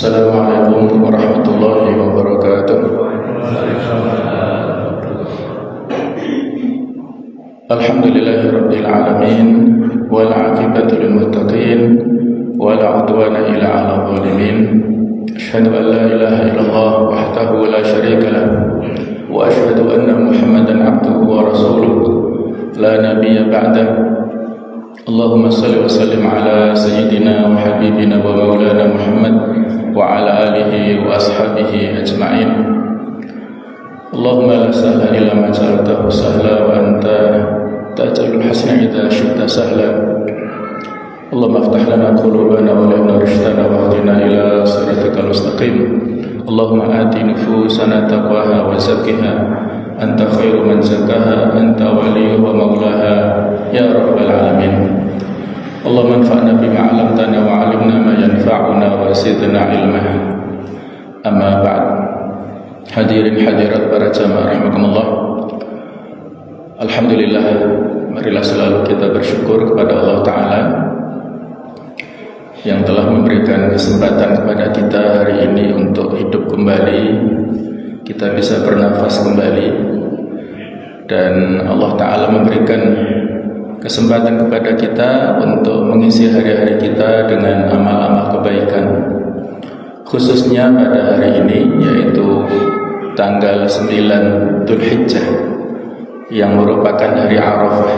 Assalamualaikum warahmatullahi wabarakatuh. Alhamdulillahirabbil alamin wal 'aqibatu lil muttaqin wala 'udwana illa 'alal zalimin. Asyhadu an la ilaha illallah wahdahu la syarika lah wa asyhadu anna Muhammadan 'abduhu wa rasuluh la nabiyya ba'dahu. Allahumma salli wa sallim ala sayyidina wa habibina wa maulana Muhammad wa ala alihi wa ashabihi ajma'in. Allahumma la sahla illa ma ja'altahu sahla wa anta taj'alul hasna idza syi'ta sahla. Allahumma aftah lana qulubana wa lana rishdana wa hdina ila siratikal mustaqim. Allahumma ati nufusana taqwaha wa zakkiha anta khairu man zakkaha anta waliyuha wa maulaha ya rabbal alamin. Allahumma anfa'na bima 'allamtana wa 'allimna ma yanfa'una wa zidna ilma. Amma ba'd. Hadirin hadirat para jamaah rahimakumullah. Alhamdulillah, marilah selalu kita bersyukur kepada Allah Ta'ala yang telah memberikan kesempatan kepada kita hari ini untuk hidup kembali, kita bisa bernafas kembali, dan Allah Ta'ala memberikan kesempatan kepada kita untuk mengisi hari-hari kita dengan amal-amal kebaikan, khususnya pada hari ini, yaitu tanggal 9 Dzulhijjah yang merupakan hari Arafah,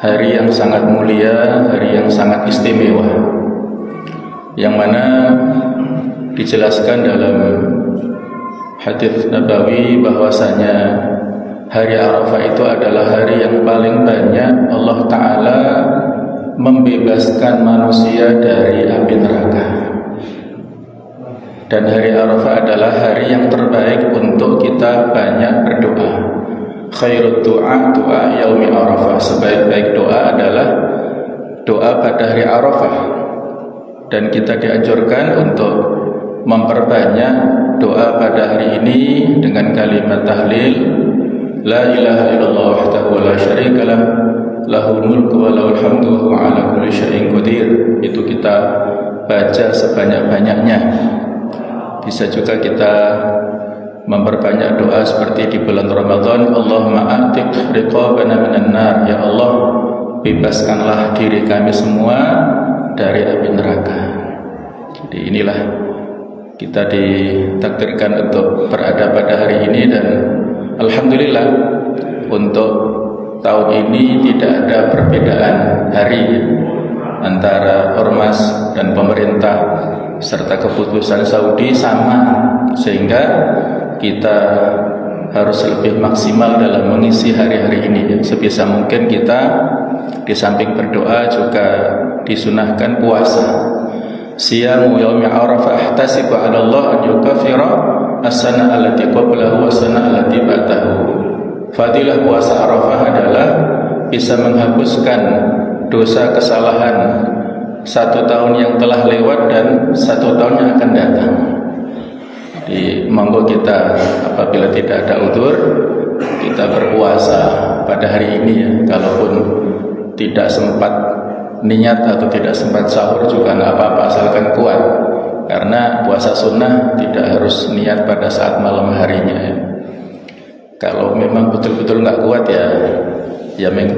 hari yang sangat mulia, hari yang sangat istimewa, yang mana dijelaskan dalam hadits Nabawi bahwasanya hari Arafah itu adalah hari yang paling banyak Allah Ta'ala membebaskan manusia dari api neraka. Dan hari Arafah adalah hari yang terbaik untuk kita banyak berdoa. Khairut du'a du'a yaumi Arafah. Sebaik-baik doa adalah doa pada hari Arafah. Dan kita dianjurkan untuk memperbanyak doa pada hari ini dengan kalimat tahlil La ilaha illallah wahdahu la syarika lah, lahul mulku wa lahul hamdu wa huwa ala kulli syai'in qadir. Itu kita baca sebanyak-banyaknya. Bisa juga kita memperbanyak doa seperti di bulan Ramadan, Allahumma a'tiq riqabana minan nar. Ya Allah, bebaskanlah diri kami semua dari api neraka. Jadi inilah kita ditakdirkan untuk berada pada hari ini, dan alhamdulillah untuk tahun ini tidak ada perbedaan hari antara ormas dan pemerintah serta keputusan Saudi sama, sehingga kita harus lebih maksimal dalam mengisi hari-hari ini. Sebisa mungkin kita di samping berdoa juga disunahkan puasa. Siyamu yaumi Arafah ihtasibu 'ala Allah an yukaffira as-sana allati qablahu was-sana allati ba'dahu. Fadilah puasa Arafah adalah bisa menghapuskan dosa kesalahan 1 tahun yang telah lewat dan 1 tahun yang akan datang. Jadi monggo kita apabila tidak ada udzur, kita berpuasa pada hari ini ya. Kalaupun tidak sempat niat atau tidak sempat sahur juga nggak apa-apa, asalkan kuat. Karena puasa sunnah tidak harus niat pada saat malam harinya ya. Kalau memang betul-betul nggak kuat ya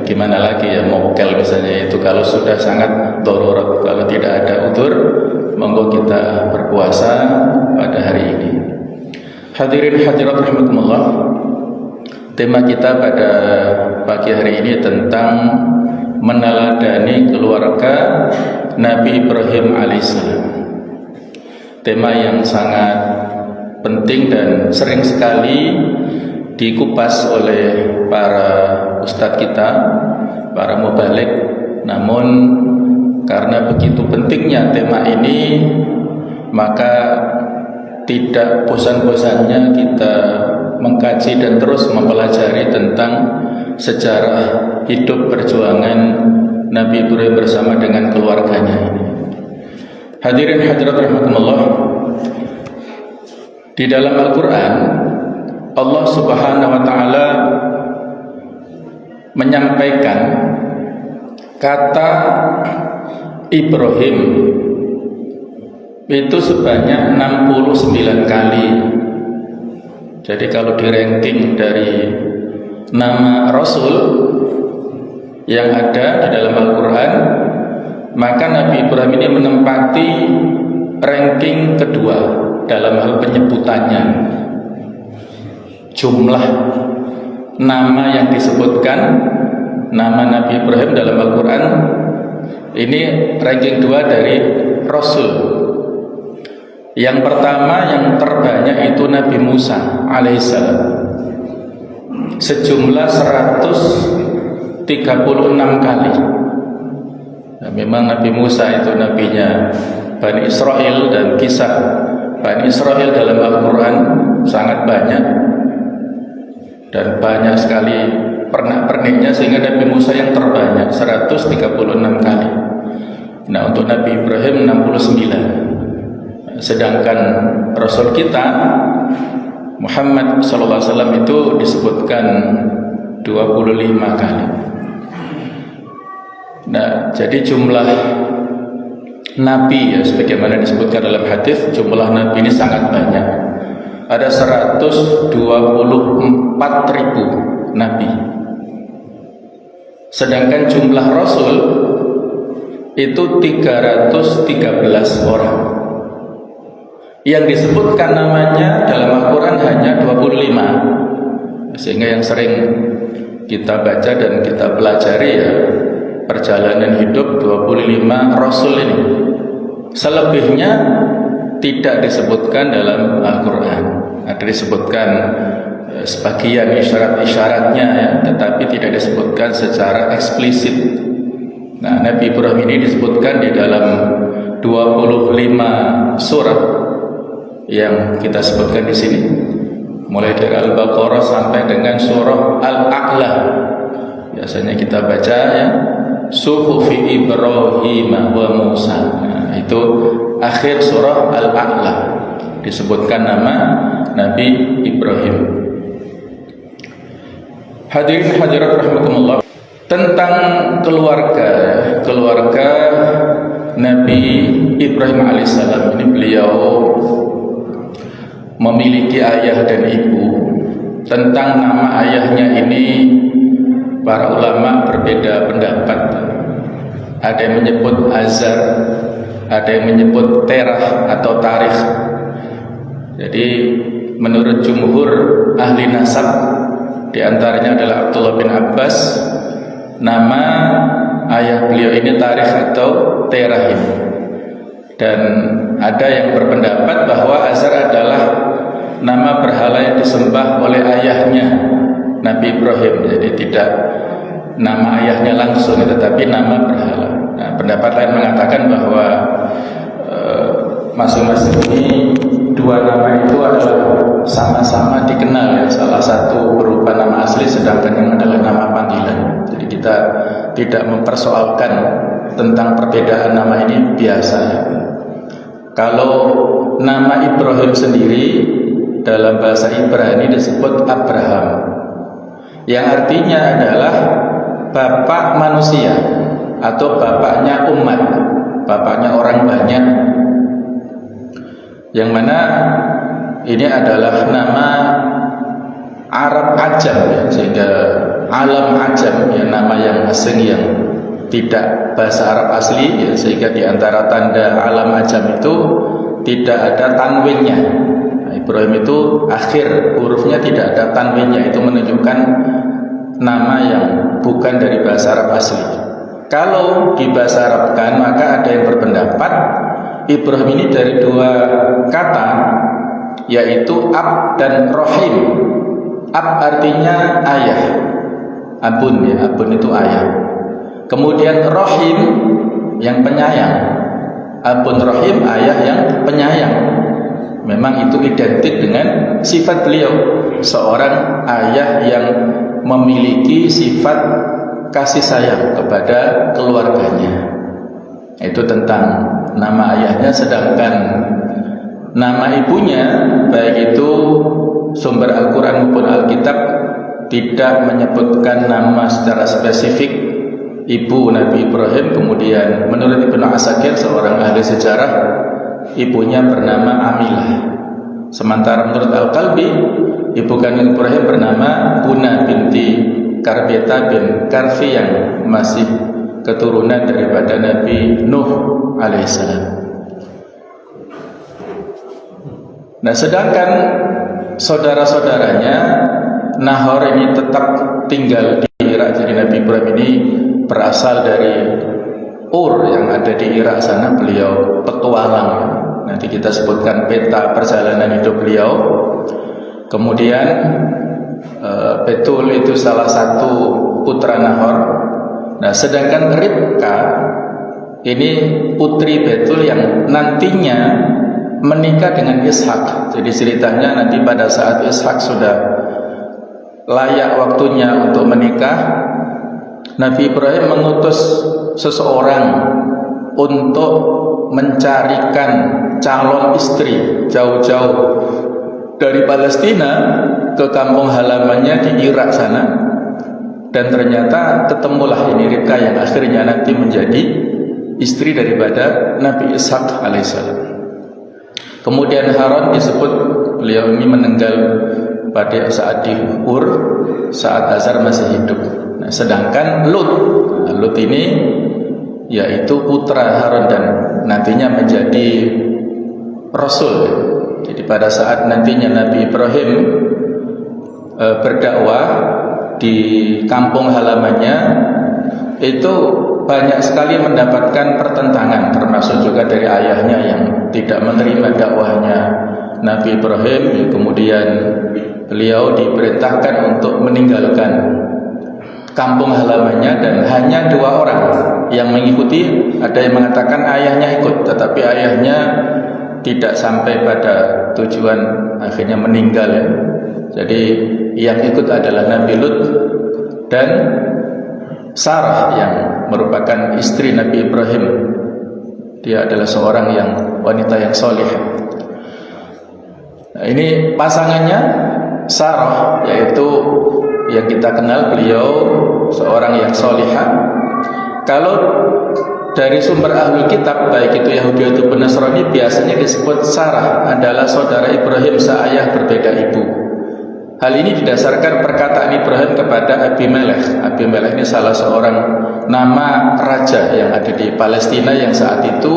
gimana lagi ya, mokel misalnya, itu kalau sudah sangat darurat. Kalau tidak ada udzur, monggo kita berpuasa pada hari ini. Hadirin hadirat rahimakumullah. Tema kita pada pagi hari ini tentang meneladani keluarga Nabi Ibrahim alaihissalam. Tema yang sangat penting dan sering sekali dikupas oleh para ustadz kita, para mubalik. Namun karena begitu pentingnya tema ini, maka tidak bosan-bosannya kita mengkaji dan terus mempelajari tentang sejarah hidup perjuangan Nabi Ibrahim bersama dengan keluarganya ini. Hadirin hadirat rahimakumullah. Di dalam Al-Quran, Allah Subhanahu wa Ta'ala menyampaikan kata Ibrahim itu sebanyak 69 kali. Jadi kalau di ranking dari nama Rasul yang ada di dalam Al-Quran, maka Nabi Ibrahim ini menempati ranking kedua dalam hal penyebutannya. Jumlah nama yang disebutkan nama Nabi Ibrahim dalam Al-Quran ini ranking 2 dari Rasul. Yang pertama yang terbanyak itu Nabi Musa alaihissalam, sejumlah 136 kali. Nah, memang Nabi Musa itu nabinya Bani Israel, dan kisah Bani Israel dalam Al-Quran sangat banyak dan banyak sekali pernak-perniknya, sehingga Nabi Musa yang terbanyak 136 kali. Nah, untuk Nabi Ibrahim 69. Sedangkan Rasul kita Muhammad SAW itu disebutkan 25 kali. Nah, jadi jumlah Nabi ya, sebagaimana disebutkan dalam hadis, jumlah Nabi ini sangat banyak. Ada 124.000 Nabi. Sedangkan jumlah Rasul itu 313 orang. Yang disebutkan namanya dalam Al-Quran hanya 25. Sehingga yang sering kita baca dan kita pelajari ya, perjalanan hidup 25 Rasul ini. Selebihnya tidak disebutkan dalam Al-Quran. Ada disebutkan sebagian isyarat-isyaratnya ya, tetapi tidak disebutkan secara eksplisit. Nah, Nabi Ibrahim ini disebutkan di dalam 25 surat yang kita sebutkan di sini, mulai dari Al-Baqarah sampai dengan surah Al-A'la. Biasanya kita baca ya, Suhufi Ibrahim wa Musa. Nah, itu akhir surah Al-A'la, disebutkan nama Nabi Ibrahim. Hadirin hadirat rahimakumullah, tentang keluarga Nabi Ibrahim alaihissalam ini, beliau memiliki ayah dan ibu. Tentang nama ayahnya ini para ulama berbeda pendapat. Ada yang menyebut Azar, ada yang menyebut Terah atau Tarikh. Jadi menurut jumhur ahli nasab, di antaranya adalah Abdullah bin Abbas, nama ayah beliau ini Tarikh atau Terah ini. Dan ada yang berpendapat bahwa Azar adalah nama berhala yang disembah oleh ayahnya Nabi Ibrahim. Jadi tidak nama ayahnya langsung, tetapi nama berhala. Nah, pendapat lain mengatakan bahwa masing-masing ini dua nama itu adalah sama-sama dikenal ya. Salah satu berupa nama asli, sedangkan yang adalah nama panggilan. Jadi kita tidak mempersoalkan tentang perbedaan nama ini, biasa ya. Kalau nama Ibrahim sendiri dalam bahasa Ibrani disebut Abraham, yang artinya adalah bapak manusia atau bapaknya umat, bapaknya orang banyak. Yang mana ini adalah nama Arab Ajam ya, sehingga alam Ajam ya, nama yang asing yang tidak bahasa Arab asli ya, sehingga di antara tanda alam Ajam itu tidak ada tanwinnya. Nah, Ibrahim itu akhir hurufnya tidak ada tanwinnya, itu menunjukkan nama yang bukan dari bahasa Arab asli. Kalau di bahasa Arabkan, maka ada yang berpendapat Ibrahim ini dari dua kata, yaitu ab dan rohim. Ab artinya ayah, abun ya, abun itu ayah. Kemudian rohim yang penyayang, abun rohim ayah yang penyayang. Memang itu identik dengan sifat beliau, seorang ayah yang memiliki sifat kasih sayang kepada keluarganya. Itu tentang nama ayahnya. Sedangkan nama ibunya, baik itu sumber Al-Quran maupun Alkitab, tidak menyebutkan nama secara spesifik ibu Nabi Ibrahim. Kemudian menurut Ibnu Asakir, seorang ahli sejarah, ibunya bernama Amilah. Sementara menurut Al-Kalbi, ibu kandung Ibrahim bernama Buna binti Karbeta bin Karfi yang masih keturunan daripada Nabi Nuh alaihissalam. Nah, sedangkan saudara-saudaranya Nahor ini tetap tinggal di Irak. Jadi Nabi Ibrahim ini berasal dari Ur yang ada di Irak sana. Beliau petualang, nanti kita sebutkan peta perjalanan hidup beliau. Kemudian Betul itu salah satu putra Nahor. Nah, sedangkan Ribka ini putri Betul yang nantinya menikah dengan Ishak. Jadi ceritanya nanti pada saat Ishak sudah layak waktunya untuk menikah, Nabi Ibrahim mengutus seseorang untuk mencarikan calon istri jauh-jauh dari Palestina ke kampung halamannya di Irak sana. Dan ternyata ketemulah ini Ribka yang akhirnya nanti menjadi istri daripada Nabi Ishak alaihissalam. Kemudian Harun disebut beliau ini meninggal pada saat di Ur, saat Azar masih hidup. Nah, sedangkan Lut ini yaitu putra Harun dan nantinya menjadi Rasul. Jadi pada saat nantinya Nabi Ibrahim berdakwah di kampung halamannya, itu banyak sekali mendapatkan pertentangan, termasuk juga dari ayahnya yang tidak menerima dakwahnya Nabi Ibrahim. Kemudian beliau diperintahkan untuk meninggalkan kampung halamannya dan hanya 2 orang yang mengikuti. Ada yang mengatakan ayahnya ikut, tetapi ayahnya tidak sampai pada tujuan, akhirnya meninggal ya. Jadi yang ikut adalah Nabi Lut dan Sarah yang merupakan istri Nabi Ibrahim. Dia adalah seorang yang wanita yang soleh. Nah, ini pasangannya Sarah, yaitu yang kita kenal beliau seorang yang solihah. Kalau dari sumber ahli kitab, baik itu Yahudi atau Nasrani, biasanya disebut Sarah adalah saudara Ibrahim seayah berbeda ibu. Hal ini didasarkan perkataan Ibrahim kepada Abimelekh. Abimelekh ini salah seorang nama raja yang ada di Palestina yang saat itu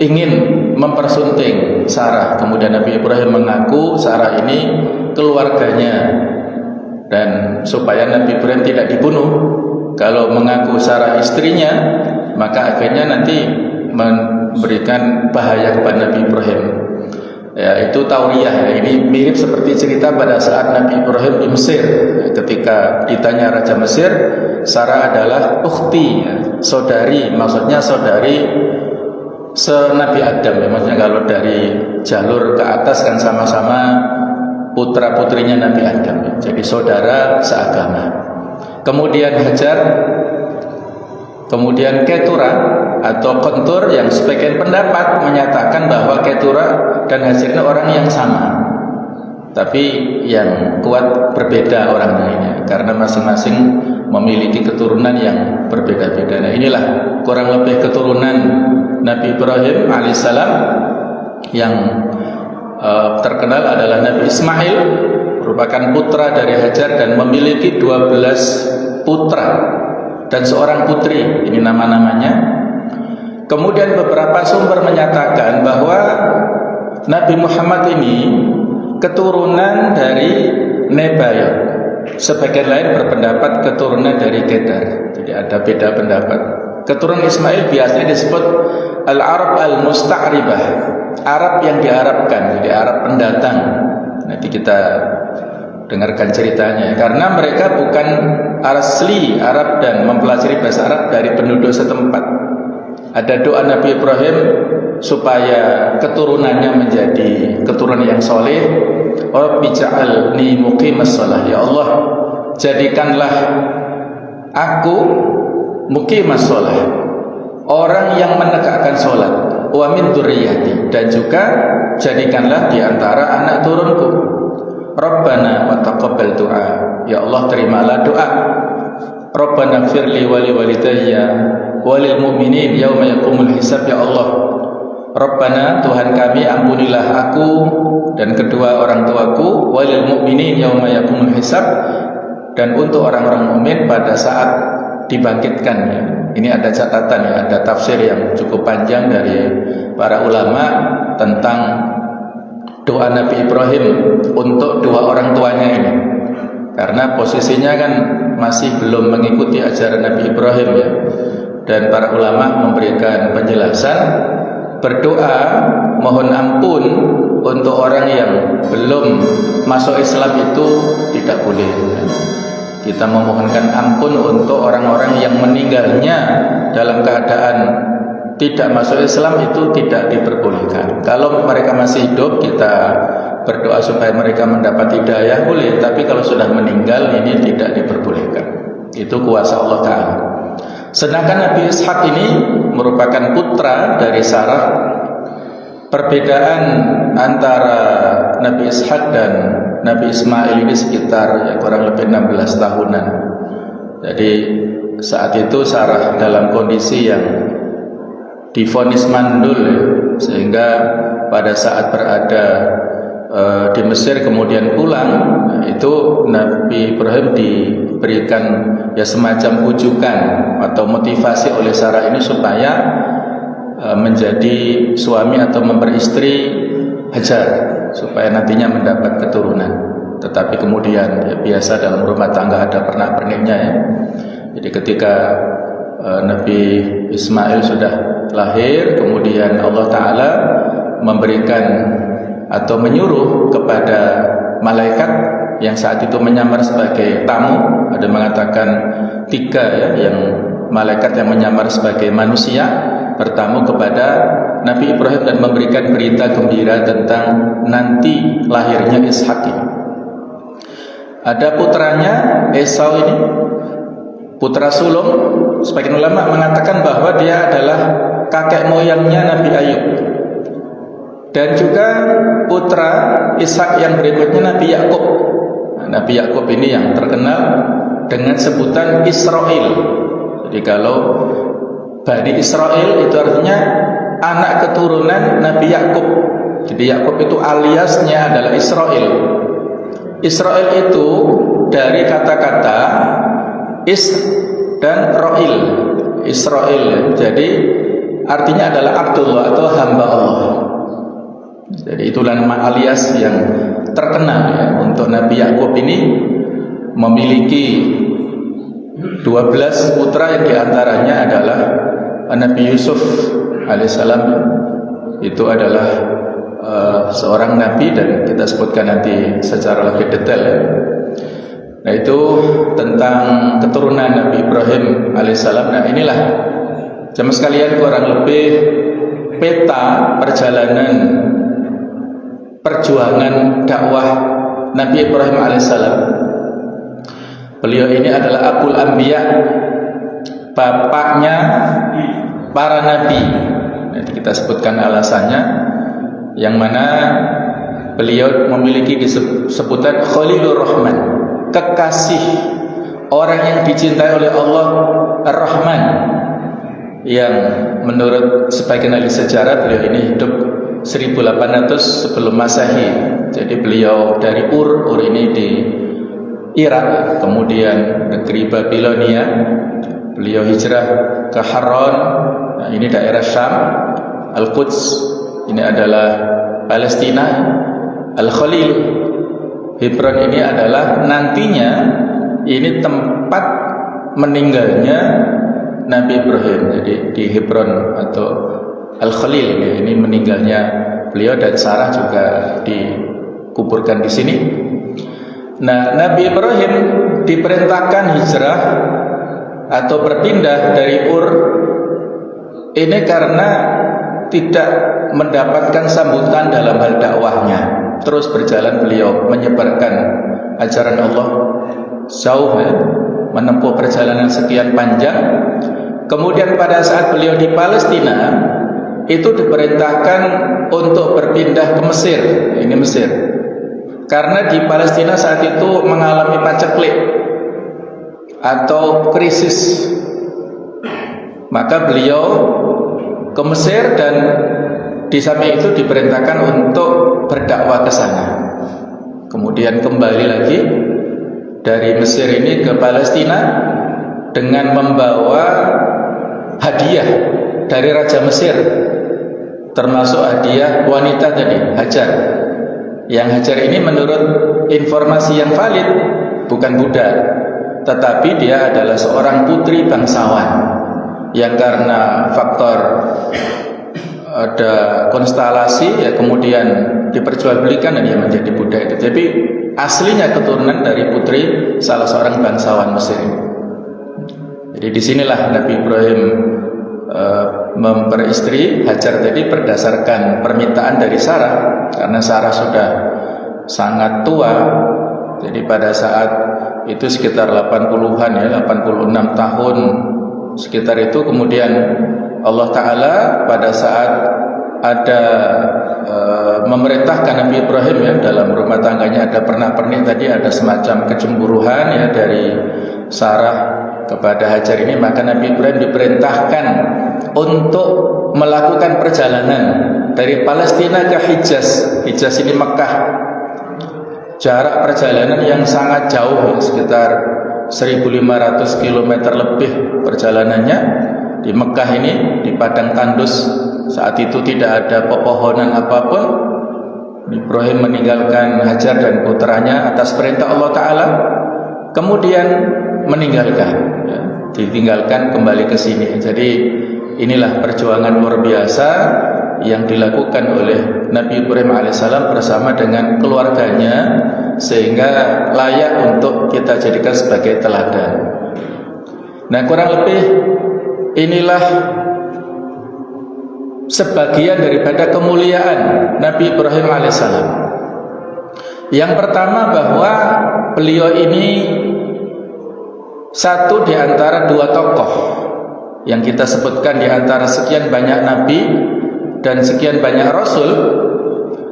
ingin mempersunting Sarah. Kemudian Nabi Ibrahim mengaku Sarah ini keluarganya, dan supaya Nabi Ibrahim tidak dibunuh kalau mengaku Sarah istrinya, maka akhirnya nanti memberikan bahaya kepada Nabi Ibrahim. Ya, itu tauriyah ya. Ini mirip seperti cerita pada saat Nabi Ibrahim di Mesir. Ketika ditanya Raja Mesir, Sarah adalah ukhti ya, saudari, maksudnya saudari se-Nabi Adam ya. Maksudnya kalau dari jalur ke atas kan sama-sama putra-putrinya Nabi Adam ya. Jadi saudara seagama. Kemudian Hajar, kemudian Ketura atau Kontur, yang sebagian pendapat menyatakan bahwa Ketura dan Hajar ini orang yang sama, tapi yang kuat berbeda orang lainnya karena masing-masing memiliki keturunan yang berbeda-beda. Nah, inilah kurang lebih keturunan Nabi Ibrahim alaihissalam. Yang terkenal adalah Nabi Ismail, merupakan putra dari Hajar dan memiliki 12 putra dan seorang putri. Ini nama-namanya. Kemudian beberapa sumber menyatakan bahwa Nabi Muhammad ini keturunan dari Nebayot. Sebagian lain berpendapat keturunan dari Kedar. Jadi ada beda pendapat. Keturunan Ismail biasanya disebut Al-Arab Al-Musta'ribah, Arab yang diarabkan, jadi Arab pendatang. Nanti kita dengarkan ceritanya. Karena mereka bukan asli Arab dan mempelajari bahasa Arab dari penduduk setempat. Ada doa Nabi Ibrahim supaya keturunannya menjadi keturunan yang soleh. Rabbi ja'alni muqimas shalah. Ya Allah, jadikanlah aku muqimas shalah, orang yang menegakkan sholat, wa min dzurriyyati, dan juga jadikanlah di antara anak turunku. Rabbana wa taqabbal du'a. Ya Allah, terimalah doa. Rabbana ighfirli wa li walidayya walil mu'minin yauma yaqumul hisab. Ya Allah, Rabbana, Tuhan kami, ampunilah aku dan kedua orang tuaku, walil mu'minin yauma yaqumul hisab, dan untuk orang-orang mukmin pada saat dibangkitkan. Ya. Ini ada catatan ya, ada tafsir yang cukup panjang dari para ulama tentang doa Nabi Ibrahim untuk dua orang tuanya ini. Karena posisinya kan masih belum mengikuti ajaran Nabi Ibrahim ya. Dan para ulama memberikan penjelasan, berdoa mohon ampun untuk orang yang belum masuk Islam itu tidak boleh. Kita memohonkan ampun untuk orang-orang yang meninggalnya dalam keadaan tidak masuk Islam itu tidak diperbolehkan. Kalau mereka masih hidup, kita berdoa supaya mereka mendapat hidayah boleh, tapi kalau sudah meninggal ini tidak diperbolehkan. Itu kuasa Allah Ta'ala. Sedangkan Nabi Ishak ini merupakan putra dari Sarah. Perbedaan antara Nabi Ishak dan Nabi Ismail ini sekitar kurang lebih 16 tahunan. Jadi saat itu Sarah dalam kondisi yang divonis mandul ya, sehingga pada saat berada di Mesir kemudian pulang, itu Nabi Ibrahim diberikan ya semacam ujukan atau motivasi oleh Sarah ini supaya menjadi suami atau memperistri Hajar supaya nantinya mendapat keturunan. Tetapi kemudian ya, biasa dalam rumah tangga ada pernak-perniknya ya. Jadi ketika Nabi Ismail sudah lahir, kemudian Allah Ta'ala memberikan atau menyuruh kepada malaikat yang saat itu menyamar sebagai tamu. Ada mengatakan 3 ya, yang malaikat yang menyamar sebagai manusia bertamu kepada Nabi Ibrahim dan memberikan berita gembira tentang nanti lahirnya Ishak. Ada putranya Esau ini, putra sulung. Sebagian ulama mengatakan bahwa dia adalah kakek moyangnya Nabi Ayub. Dan juga putra Ishak yang berikutnya Nabi Yakub. Nabi Yakub ini yang terkenal dengan sebutan Israel. Jadi kalau Bani Israel itu artinya anak keturunan Nabi Yakub. Jadi Yakub itu aliasnya adalah Israel. Israel itu dari kata-kata is dan roil. Israel. Jadi artinya adalah Abdullah atau hamba Allah. Jadi itulah nama alias yang terkenal ya, untuk Nabi Yakub ini memiliki 12 putra yang diantaranya adalah Nabi Yusuf alaihissalam. Itu adalah seorang nabi dan kita sebutkan nanti secara lebih detail ya. Nah itu tentang keturunan Nabi Ibrahim alaihissalam. Nah inilah jemaah sekalian kurang lebih peta perjalanan perjuangan dakwah Nabi Ibrahim alaihissalam. Beliau ini adalah Abul Anbiya, bapaknya para nabi. Nanti kita sebutkan alasannya, yang mana beliau memiliki sebutan Khalilur Rahman, kekasih orang yang dicintai oleh Allah Ar-Rahman, yang menurut sebagian ahli sejarah beliau ini hidup 1800 sebelum Masehi. Jadi beliau dari Ur ini di Irak, kemudian negeri Babilonia. Beliau hijrah ke Haran, nah ini daerah Syam. Al-Quds ini adalah Palestina. Al-Khalil, Hebron ini adalah nantinya ini tempat meninggalnya Nabi Ibrahim. Jadi di Hebron atau Al-Khalil ini meninggalnya beliau, dan Sarah juga dikuburkan di sini. Nah, Nabi Ibrahim diperintahkan hijrah atau berpindah dari Ur ini karena tidak mendapatkan sambutan dalam hal dakwahnya. Terus berjalan beliau menyebarkan ajaran Allah jauh ya, menempuh perjalanan sekian panjang. Kemudian pada saat beliau di Palestina itu diperintahkan untuk berpindah ke Mesir. Ini Mesir. Karena di Palestina saat itu mengalami paceklik atau krisis. Maka beliau ke Mesir dan di samping itu diperintahkan untuk berdakwah ke sana. Kemudian kembali lagi dari Mesir ini ke Palestina dengan membawa hadiah dari Raja Mesir, termasuk hadiah wanita tadi, Hajar. Yang Hajar ini menurut informasi yang valid bukan budak, tetapi dia adalah seorang putri bangsawan yang karena faktor ada konstelasi ya kemudian diperjualbelikan dan dia menjadi budak itu. Jadi aslinya keturunan dari putri salah seorang bangsawan Mesir. Jadi disinilah Nabi Ibrahim memperistri Hajar tadi berdasarkan permintaan dari Sarah, karena Sarah sudah sangat tua. Jadi pada saat itu sekitar 80-an ya, 86 tahun sekitar itu. Kemudian Allah Ta'ala pada saat ada memerintahkan Nabi Ibrahim ya, dalam rumah tangganya ada pernak-pernik tadi, ada semacam kecemburuan ya dari Sarah kepada Hajar ini, maka Nabi Ibrahim diperintahkan untuk melakukan perjalanan dari Palestina ke Hijaz. Hijaz ini Mekah. Jarak perjalanan yang sangat jauh, sekitar 1.500 km lebih perjalanannya. Di Mekah ini, di padang tandus, saat itu tidak ada pepohonan apapun. Ibrahim meninggalkan Hajar dan putranya atas perintah Allah Ta'ala, kemudian meninggalkan ya, ditinggalkan kembali ke sini. Jadi inilah perjuangan luar biasa yang dilakukan oleh Nabi Ibrahim alaihissalam bersama dengan keluarganya, sehingga layak untuk kita jadikan sebagai teladan. Nah, kurang lebih inilah sebagian daripada kemuliaan Nabi Ibrahim alaihissalam. Yang pertama, bahwa beliau ini satu di antara dua tokoh yang kita sebutkan di antara sekian banyak nabi dan sekian banyak rasul.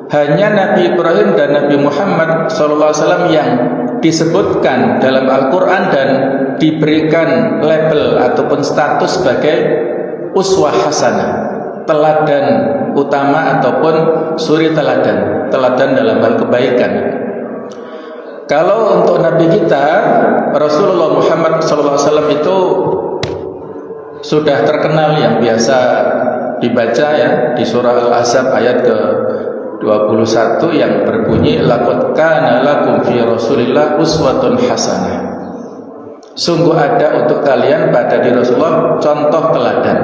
Hanya Nabi Ibrahim dan Nabi Muhammad SAW yang disebutkan dalam Al-Quran dan diberikan label ataupun status sebagai uswah hasanah, teladan utama ataupun suri teladan, teladan dalam hal kebaikan. Kalau untuk Nabi kita Rasulullah Muhammad SAW itu sudah terkenal, yang biasa dibaca ya di surah Al-Ahzab ayat ke-21 yang berbunyi laqad kana lakum fi Rasulillah uswatun hasanah. Sungguh ada untuk kalian pada diri Rasulullah contoh teladan.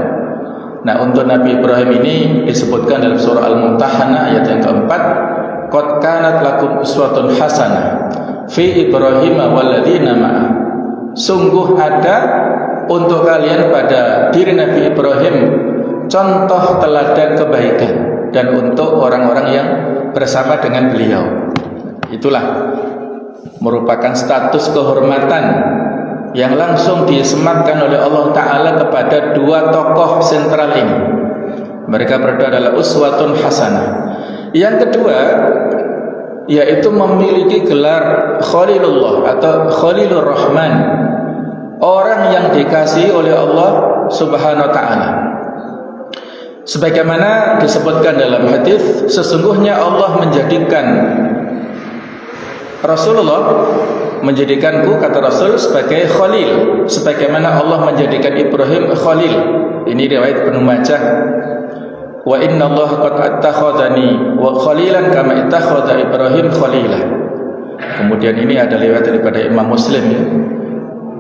Nah, untuk Nabi Ibrahim ini disebutkan dalam surah Al-Mumtahanah ayat yang keempat, qad kanat lakum uswatun hasanah fi Ibrahim walladzina ma'ah. Sungguh ada untuk kalian pada diri Nabi Ibrahim contoh teladan kebaikan, dan untuk orang-orang yang bersama dengan beliau. Itulah merupakan status kehormatan yang langsung disematkan oleh Allah Ta'ala kepada dua tokoh sentral ini. Mereka berdua adalah uswatun hasanah. Yang kedua, yaitu memiliki gelar Khalilullah atau Khalilur Rahman, orang yang dikasihi oleh Allah Subhanahu wa Ta'ala. Sebagaimana disebutkan dalam hadis, sesungguhnya Allah menjadikan Rasulullah, menjadikanku, kata Rasul, sebagai Khalil, sebagaimana Allah menjadikan Ibrahim Khalil. Ini riwayat Ibnu Majah. Wa inna Allah qad attakhadhani wa khalilan kama ittakhadha Ibrahim khalila. Kemudian ini ada riwayat daripada Imam Muslim ya.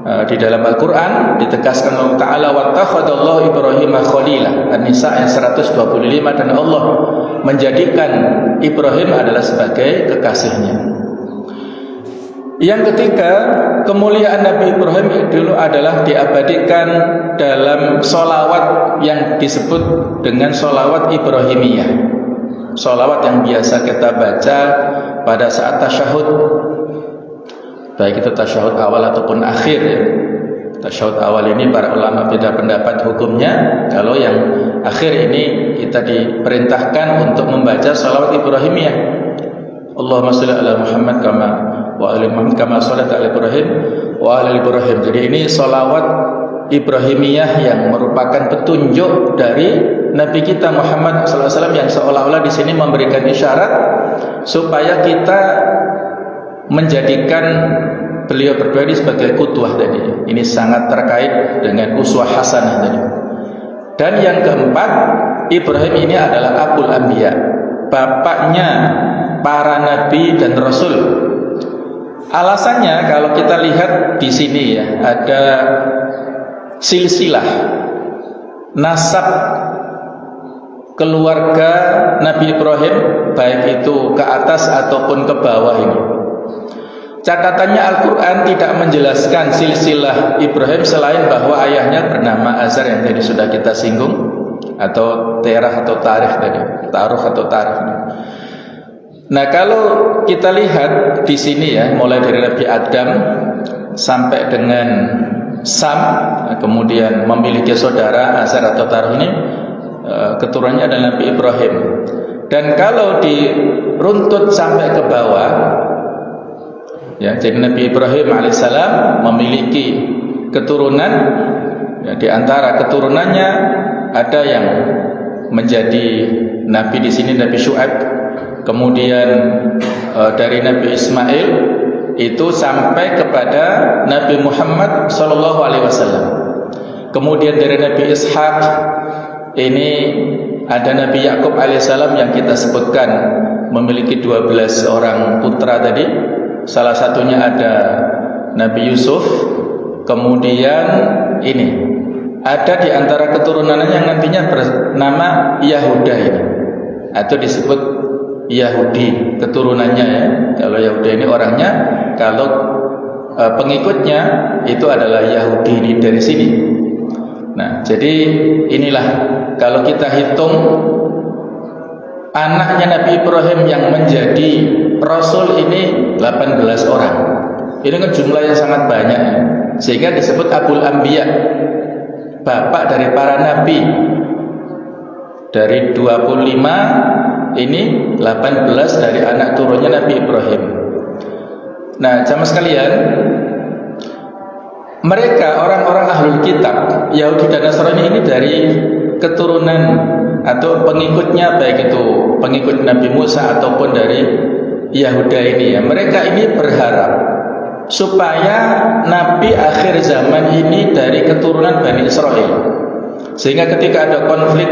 Di dalam Al-Quran ditegaskan Allah Ta'ala wattakhadallahu Ibrahim khalila, An-Nisa ayat 125, dan Allah menjadikan Ibrahim adalah sebagai kekasihnya. Yang ketiga, kemuliaan Nabi Ibrahim dulu adalah diabadikan dalam sholawat yang disebut dengan sholawat Ibrahimiyah, sholawat yang biasa kita baca pada saat tasyahud, baik itu tasyahud awal ataupun akhir ya. Tasyahud awal ini para ulama beda pendapat hukumnya. Kalau yang akhir ini kita diperintahkan untuk membaca sholawat Ibrahimiyah, Allahumma sholli ala Muhammad kama wa ali Muhammad kama sholaita ala Ibrahim wa ala Ibrahim. Jadi ini sholawat Ibrahimiyah yang merupakan petunjuk dari Nabi kita Muhammad SAW, yang seolah-olah di sini memberikan isyarat supaya kita menjadikan beliau berdua ini sebagai qudwah tadi. Ini sangat terkait dengan uswah hasanah tadi. Dan yang keempat, Ibrahim ini adalah Abul Anbiya, bapaknya para nabi dan rasul. Alasannya kalau kita lihat di sini ya, ada silsilah nasab keluarga Nabi Ibrahim, baik itu ke atas ataupun ke bawah ini. Catatannya Al-Quran tidak menjelaskan silsilah Ibrahim selain bahwa ayahnya bernama Azar yang tadi sudah kita singgung, atau Terah atau Tarikh tadi, Taruh atau Tarikh. Nah, kalau kita lihat di sini ya, mulai dari Nabi Adam sampai dengan Sam, kemudian memiliki saudara Azar atau Taruh ini, keturunannya adalah Nabi Ibrahim. Dan kalau diruntut sampai ke bawah, ya, jadi Nabi Ibrahim alaihissalam memiliki keturunan, ya, di antara keturunannya ada yang menjadi nabi di sini Nabi Syu'aib, kemudian dari Nabi Ismail itu sampai kepada Nabi Muhammad SAW. Kemudian dari Nabi Ishaq ini ada Nabi Yakub alaihissalam yang kita sebutkan memiliki 12 orang putra tadi. Salah satunya ada Nabi Yusuf. Kemudian ini ada di antara keturunannya yang nantinya bernama Yahuda ini, atau disebut Yahudi keturunannya ya. Kalau Yahuda ini orangnya, kalau pengikutnya itu adalah Yahudi ini dari sini. Nah, jadi inilah kalau kita hitung anaknya Nabi Ibrahim yang menjadi Rasul ini 18 orang. Ini kan jumlah yang sangat banyak, sehingga disebut Abul Anbiya, bapak dari para nabi. Dari 25 ini 18 dari anak turunnya Nabi Ibrahim. Nah, jamaah sekalian, mereka orang-orang ahlul kitab Yahudi dan Nasrani ini dari keturunan atau pengikutnya, baik itu pengikut Nabi Musa ataupun dari Yahuda ini ya, mereka ini berharap supaya Nabi akhir zaman ini dari keturunan Bani Israel, sehingga ketika ada konflik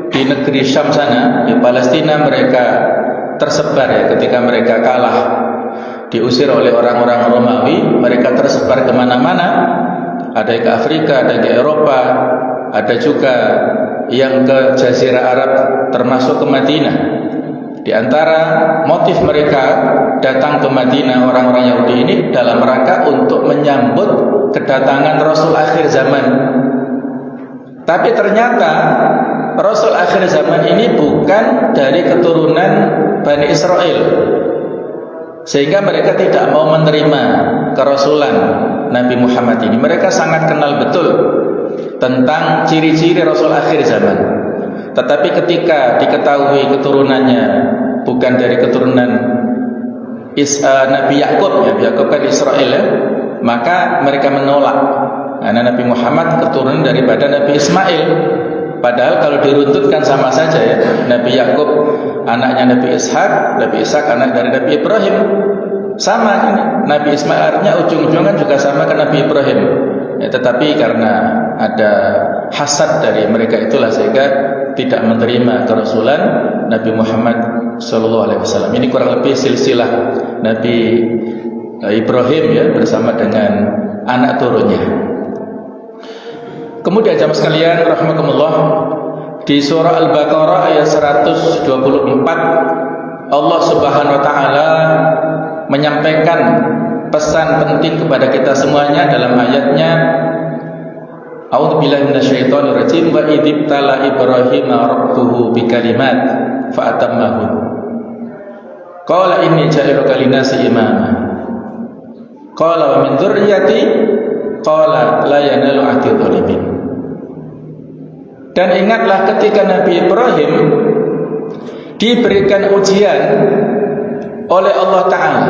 di negeri Syam sana, di Palestina, mereka tersebar ya, ketika mereka kalah diusir oleh orang-orang Romawi, mereka tersebar kemana-mana, ada ke Afrika, ada ke Eropa, ada juga yang ke Jazirah Arab, termasuk ke Madinah. Di antara motif mereka datang ke Madinah, orang-orang Yahudi ini, dalam rangka untuk menyambut kedatangan Rasul akhir zaman. Tapi ternyata Rasul akhir zaman ini bukan dari keturunan Bani Israel, sehingga mereka tidak mau menerima kerasulan Nabi Muhammad ini. Mereka sangat kenal betul tentang ciri-ciri Rasul akhir zaman. Tetapi ketika diketahui keturunannya bukan dari keturunan Nabi Yakub, ya, Yakub kan Israel ya, maka mereka menolak. Karena Nabi Muhammad keturunan daripada Nabi Ismail. Padahal kalau diruntutkan sama saja ya, Nabi Yakub anaknya Nabi Ishaq, Nabi Ishaq anak dari Nabi Ibrahim. Sama ini, Nabi Ismail artinya ujung-ujungnya kan juga sama ke Nabi Ibrahim. Ya, tetapi karena ada hasad dari mereka itulah sehingga tidak menerima kerasulan Nabi Muhammad SAW. Ini kurang lebih silsilah Nabi Ibrahim ya, bersama dengan anak turunnya. Kemudian jamaah sekalian rahimakumullah, di surah Al-Baqarah ayat 124 Allah Subhanahu wa taala menyampaikan pesan penting kepada kita semuanya dalam ayatnya, A'udzubillahi minasyaitonir rajim, wa idzibtala Ibrahima rabbuhu bikalimat fa atammahu. Qala inni ja'iluka linasi imama. Qala wa min dzurriyyati qala la yanalu ahdi dzalimin. Dan ingatlah ketika Nabi Ibrahim diberikan ujian oleh Allah Ta'ala.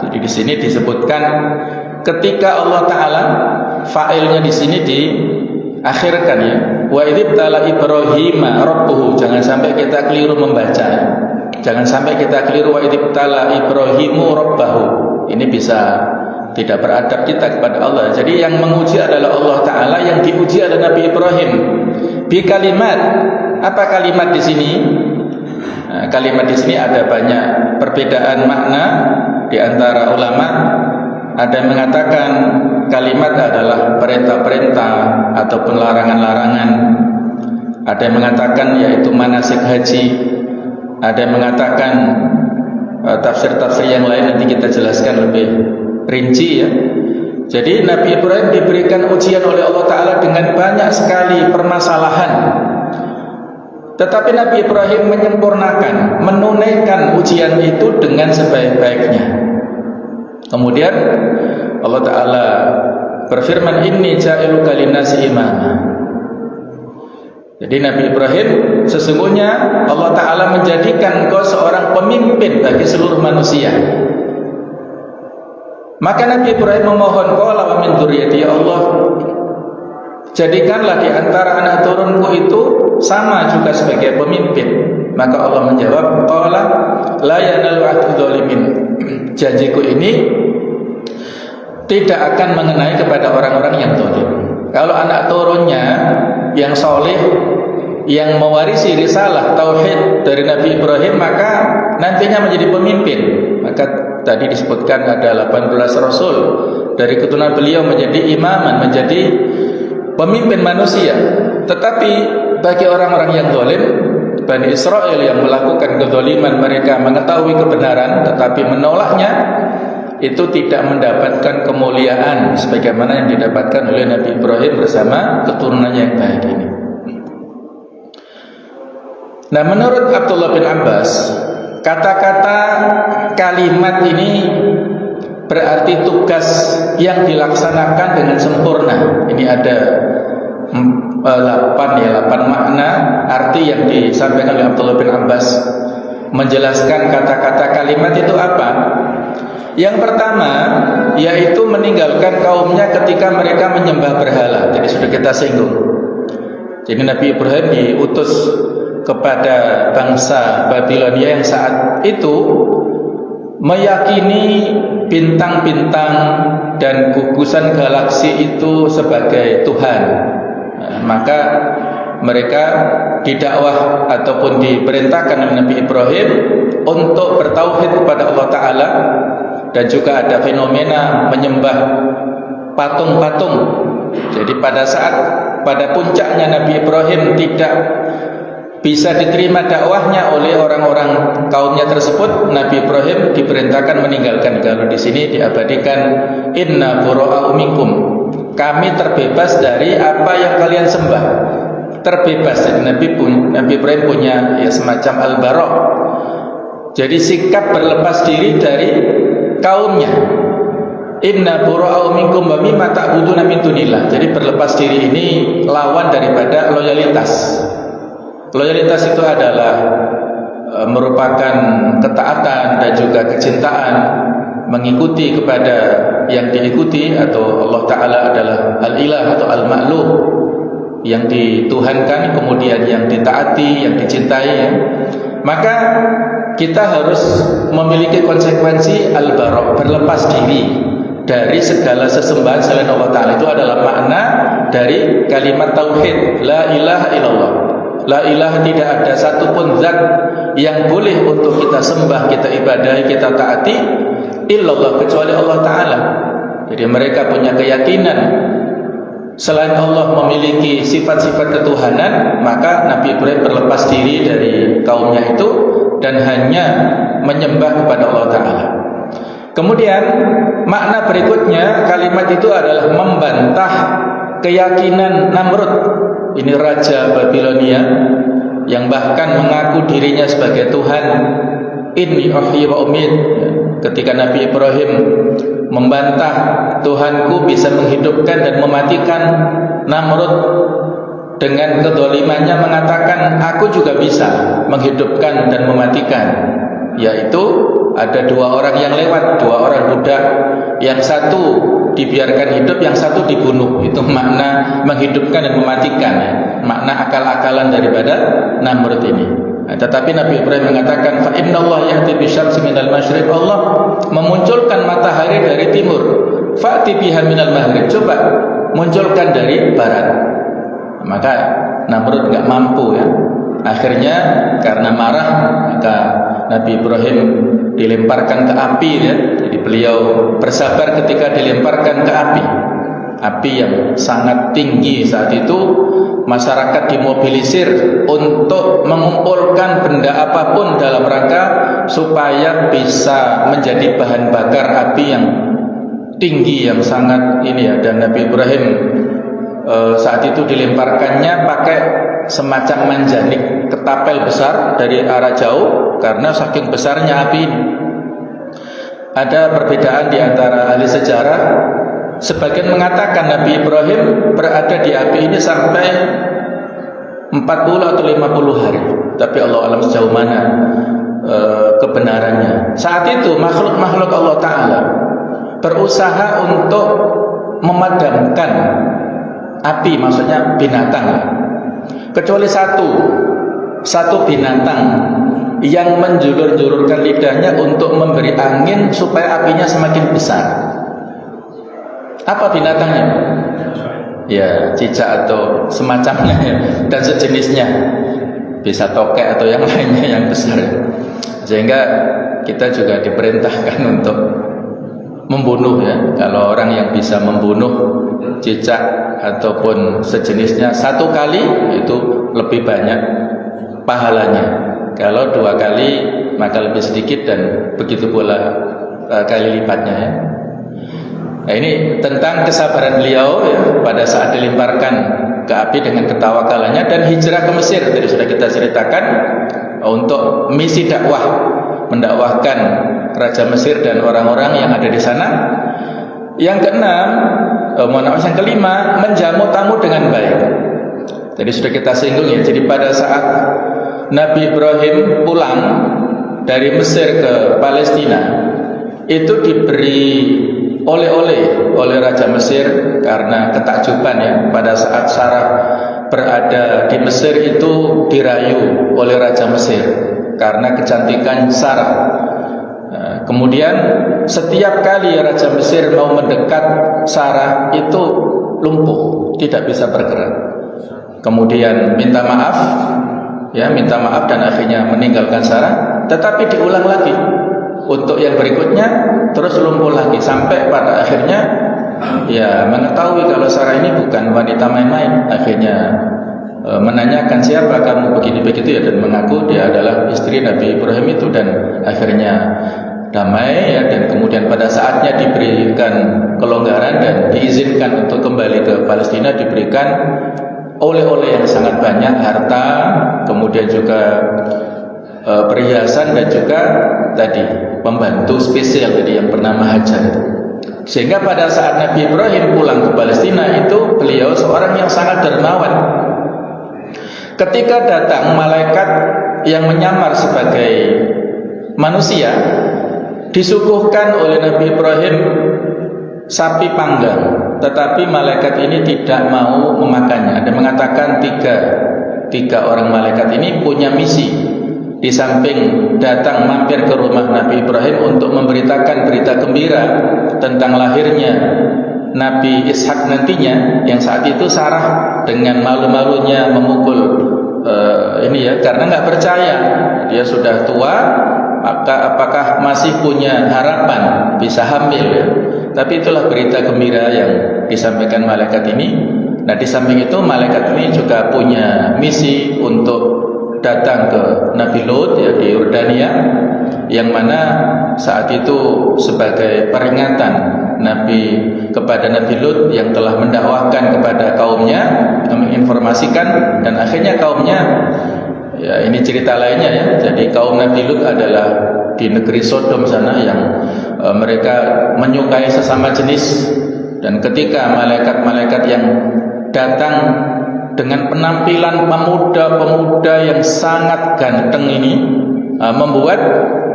Jadi di sini disebutkan ketika Allah Ta'ala, fa'ilnya di sini akhirkan ya. Wa idzibtala Ibrahima rabbuhu, jangan sampai kita keliru membaca. Jangan sampai kita keliru wa idzibtala Ibrahimu rabbahu. Ini bisa tidak beradab kita kepada Allah. Jadi yang menguji adalah Allah Ta'ala, yang diuji adalah Nabi Ibrahim. Bi kalimat. Apa kalimat di sini? Nah, kalimat di sini ada banyak perbedaan makna di antara ulama. Ada yang mengatakan kalimat adalah perintah-perintah ataupun larangan-larangan. Ada yang mengatakan yaitu manasik haji. Ada yang mengatakan tafsir-tafsir yang lain, nanti kita jelaskan lebih rinci ya. Jadi Nabi Ibrahim diberikan ujian oleh Allah Ta'ala dengan banyak sekali permasalahan. Tetapi Nabi Ibrahim menyempurnakan, menunaikan ujian itu dengan sebaik-baiknya. Kemudian Allah Ta'ala berfirman, inni ja'iluka linnasi imama. Jadi Nabi Ibrahim, sesungguhnya Allah Ta'ala menjadikan engkau seorang pemimpin bagi seluruh manusia. Maka Nabi Ibrahim memohon, qala wa min dzurriyyati, ya Allah, jadikanlah di antara anak turunku itu sama juga sebagai pemimpin. Maka Allah menjawab, qala la yanalu ahdi dzalimin, janjiku ini tidak akan mengenai kepada orang-orang yang zalim. Kalau anak turunnya yang soleh, yang mewarisi risalah tauhid dari Nabi Ibrahim, maka nantinya menjadi pemimpin. Maka tadi disebutkan ada 18 rasul dari keturunan beliau menjadi imaman, menjadi pemimpin manusia. Tetapi bagi orang-orang yang zalim, Bani Israel yang melakukan kezaliman, mereka mengetahui kebenaran tetapi menolaknya, itu tidak mendapatkan kemuliaan sebagaimana yang didapatkan oleh Nabi Ibrahim bersama keturunannya yang baik ini. Nah, menurut Abdullah bin Abbas, kata-kata kalimat ini berarti tugas yang dilaksanakan dengan sempurna. Ini ada 8 makna arti yang disampaikan oleh Abdullah bin Abbas menjelaskan kata-kata kalimat itu apa. Yang pertama yaitu meninggalkan kaumnya ketika mereka menyembah berhala. Jadi sudah kita singgung. Jadi Nabi Ibrahim diutus kepada bangsa Babilonia yang saat itu meyakini bintang-bintang dan gugusan galaksi itu sebagai Tuhan. Maka mereka didakwah ataupun diperintahkan oleh Nabi Ibrahim untuk bertauhid kepada Allah Ta'ala. Dan juga ada fenomena menyembah patung-patung. Jadi pada saat pada puncaknya Nabi Ibrahim tidak bisa diterima dakwahnya oleh orang-orang kaumnya tersebut, Nabi Ibrahim diperintahkan meninggalkan. Kalau di sini diabadikan, inna bura'u minkum, kami terbebas dari apa yang kalian sembah. Terbebas. Jadi Nabi Ibrahim punya ya semacam al-bara'. Jadi sikap berlepas diri dari kaumnya. Inna bura'u minkum wa mimma ta'buduna min dunillah. Jadi berlepas diri ini lawan daripada loyalitas. Loyalitas itu adalah merupakan ketaatan dan juga kecintaan, mengikuti kepada yang diikuti, atau Allah Ta'ala adalah al-ilah atau al-ma'luh, yang dituhankan, kemudian yang ditaati, yang dicintai. Maka kita harus memiliki konsekuensi al-bara', berlepas diri dari segala sesembahan selain Allah Ta'ala. Itu adalah makna dari kalimat tauhid, la ilaha illallah. La ilaha, tidak ada satupun zat yang boleh untuk kita sembah, kita ibadahi, kita taati illallah, kecuali Allah Ta'ala. Jadi mereka punya keyakinan selain Allah memiliki sifat-sifat ketuhanan, maka Nabi Ibrahim berlepas diri dari kaumnya itu dan hanya menyembah kepada Allah Ta'ala. Kemudian makna berikutnya kalimat itu adalah membantah keyakinan Namrud. Ini raja Babilonia yang bahkan mengaku dirinya sebagai Tuhan. Inni uhyi wa umit. Ketika Nabi Ibrahim membantah Tuhanku bisa menghidupkan dan mematikan, Namrud dengan kedzalimannya mengatakan aku juga bisa menghidupkan dan mematikan, yaitu ada 2 orang yang lewat, 2 orang budak, yang satu dibiarkan hidup, yang satu dibunuh. Itu makna menghidupkan dan mematikan, ya. Makna akal-akalan daripada Namrud ini. Nah, tetapi Nabi Ibrahim mengatakan, fa innallaha yahdi bisyamsi minal masyriq, Allah memunculkan matahari dari timur. Fa'ti biha minal maghrib, coba munculkan dari barat. Maka Namrud enggak mampu, ya. Akhirnya karena marah, maka Nabi Ibrahim dilemparkan ke api, ya. Jadi beliau bersabar ketika dilemparkan ke api. Api yang sangat tinggi saat itu, masyarakat dimobilisir untuk mengumpulkan benda apapun dalam rangka supaya bisa menjadi bahan bakar api yang tinggi, yang sangat ini, ya. Dan Nabi Ibrahim saat itu dilemparkannya pakai semacam manjanik, ketapel besar dari arah jauh karena saking besarnya api ini. Ada perbedaan di antara ahli sejarah. Sebagian mengatakan Nabi Ibrahim berada di api ini sampai 40 atau 50 hari. Tapi Allah alam sejauh mana kebenarannya. Saat itu makhluk-makhluk Allah Ta'ala berusaha untuk memadamkan api, maksudnya binatang. Kecuali satu binatang yang menjulur-julurkan lidahnya untuk memberi angin supaya apinya semakin besar. Apa binatangnya? Ya, cicak atau semacamnya, ya, dan sejenisnya. Bisa tokek atau yang lainnya yang besar. Sehingga kita juga diperintahkan untuk membunuh, ya. Kalau orang yang bisa membunuh cicak ataupun sejenisnya 1 kali, itu lebih banyak pahalanya. Kalau 2 kali maka lebih sedikit, dan begitu pula kali lipatnya, ya. Nah, ini tentang kesabaran beliau, ya, pada saat dilemparkan ke api dengan ketawakalannya, dan hijrah ke Mesir. Tadi sudah kita ceritakan untuk misi dakwah, mendakwahkan Raja Mesir dan orang-orang yang ada di sana. Yang yang kelima, menjamu tamu dengan baik. Tadi sudah kita singgung, ya. Jadi pada saat Nabi Ibrahim pulang dari Mesir ke Palestina, itu diberi oleh-oleh oleh Raja Mesir karena ketakjuban, ya. Pada saat Sarah berada di Mesir itu dirayu oleh Raja Mesir karena kecantikan Sarah. Kemudian setiap kali Raja Mesir mau mendekat Sarah itu lumpuh, tidak bisa bergerak. Kemudian minta maaf, ya, minta maaf dan akhirnya meninggalkan Sarah. Tetapi diulang lagi untuk yang berikutnya, terus lumpuh lagi sampai pada akhirnya, ya, mengetahui kalau Sarah ini bukan wanita main-main. Akhirnya menanyakan, siapa kamu, begini begitu, ya, dan mengaku dia adalah istri Nabi Ibrahim itu, dan akhirnya damai, ya. Dan kemudian pada saatnya diberikan kelonggaran dan diizinkan untuk kembali ke Palestina, diberikan oleh-oleh yang sangat banyak, harta, kemudian juga perhiasan, dan juga tadi pembantu spesial tadi yang bernama Hajar itu. Sehingga pada saat Nabi Ibrahim pulang ke Palestina itu, beliau seorang yang sangat dermawan. Ketika datang malaikat yang menyamar sebagai manusia, disuguhkan oleh Nabi Ibrahim sapi panggang, tetapi malaikat ini tidak mau memakannya. Ada mengatakan tiga orang malaikat ini punya misi. Di samping datang mampir ke rumah Nabi Ibrahim untuk memberitakan berita gembira tentang lahirnya Nabi Ishak nantinya, yang saat itu Sarah dengan malu-malunya memukul karena nggak percaya dia sudah tua, maka apakah masih punya harapan bisa hamil, ya. Tapi itulah berita gembira yang disampaikan malaikat ini. Nah, di samping itu malaikat ini juga punya misi untuk datang ke Nabi Lut, ya, di Yordania, yang mana saat itu sebagai peringatan kepada Nabi Lut yang telah mendakwahkan kepada kaumnya, menginformasikan, dan akhirnya kaumnya, ya, ini cerita lainnya, ya. Jadi kaum Nabi Lut adalah di negeri Sodom sana, yang mereka menyukai sesama jenis, dan ketika malaikat-malaikat yang datang dengan penampilan pemuda-pemuda yang sangat ganteng ini membuat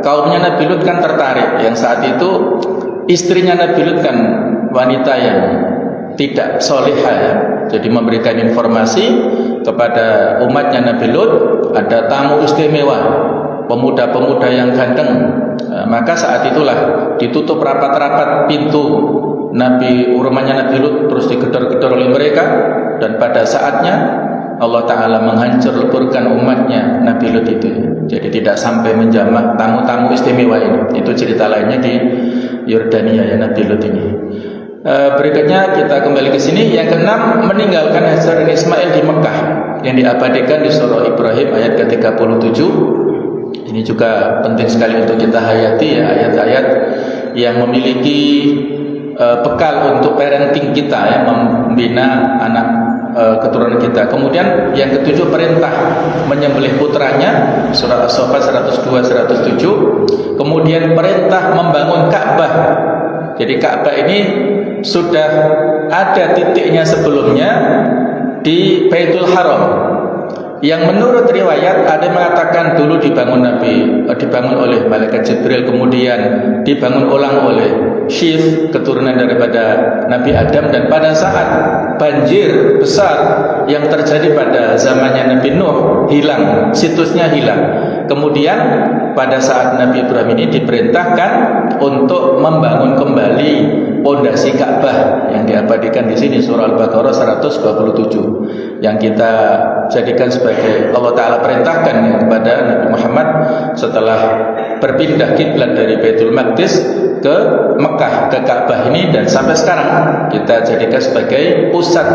kaumnya Nabi Lut kan tertarik. Yang saat itu istrinya Nabi Lut kan wanita yang tidak solihah ya. Jadi memberikan informasi kepada umatnya Nabi Lut, ada tamu istimewa, pemuda-pemuda yang ganteng. Maka saat itulah ditutup rapat-rapat pintu rumahnya Nabi Lut, terus digedor-gedor oleh mereka. Dan pada saatnya Allah Ta'ala menghancurkan umatnya Nabi Lut itu. Jadi tidak sampai menjamah tamu-tamu istimewa ini. Itu cerita lainnya di Yordania ya, Nabi Lut ini. Berikutnya kita kembali ke sini. Yang keenam, meninggalkan Hajar dan Ismail di Mekah, yang diabadikan di surah Ibrahim ayat ke-37. Ini juga penting sekali untuk kita hayati ya, ayat-ayat yang memiliki bekal untuk parenting kita ya, membina anak keturunan kita. Kemudian yang ketujuh, perintah menyembelih putranya, surah As-Saffat 102-107. Kemudian perintah membangun Ka'bah. Jadi Ka'bah ini sudah ada titiknya sebelumnya di Baitul Haram, yang menurut riwayat ada yang mengatakan dulu dibangun oleh malaikat Jibril, kemudian dibangun ulang oleh Syith, keturunan daripada Nabi Adam. Dan pada saat banjir besar yang terjadi pada zamannya Nabi Nuh, hilang, situsnya hilang. Kemudian pada saat Nabi Ibrahim ini diperintahkan untuk membangun kembali pondasi Ka'bah, yang diabadikan di sini surah Al-Baqarah 127, yang kita jadikan sebagai Allah Ta'ala perintahkan kepada Nabi Muhammad setelah berpindah kiblat dari Baitul Maqdis ke Mekah, ke Ka'bah ini. Dan sampai sekarang kita jadikan sebagai pusat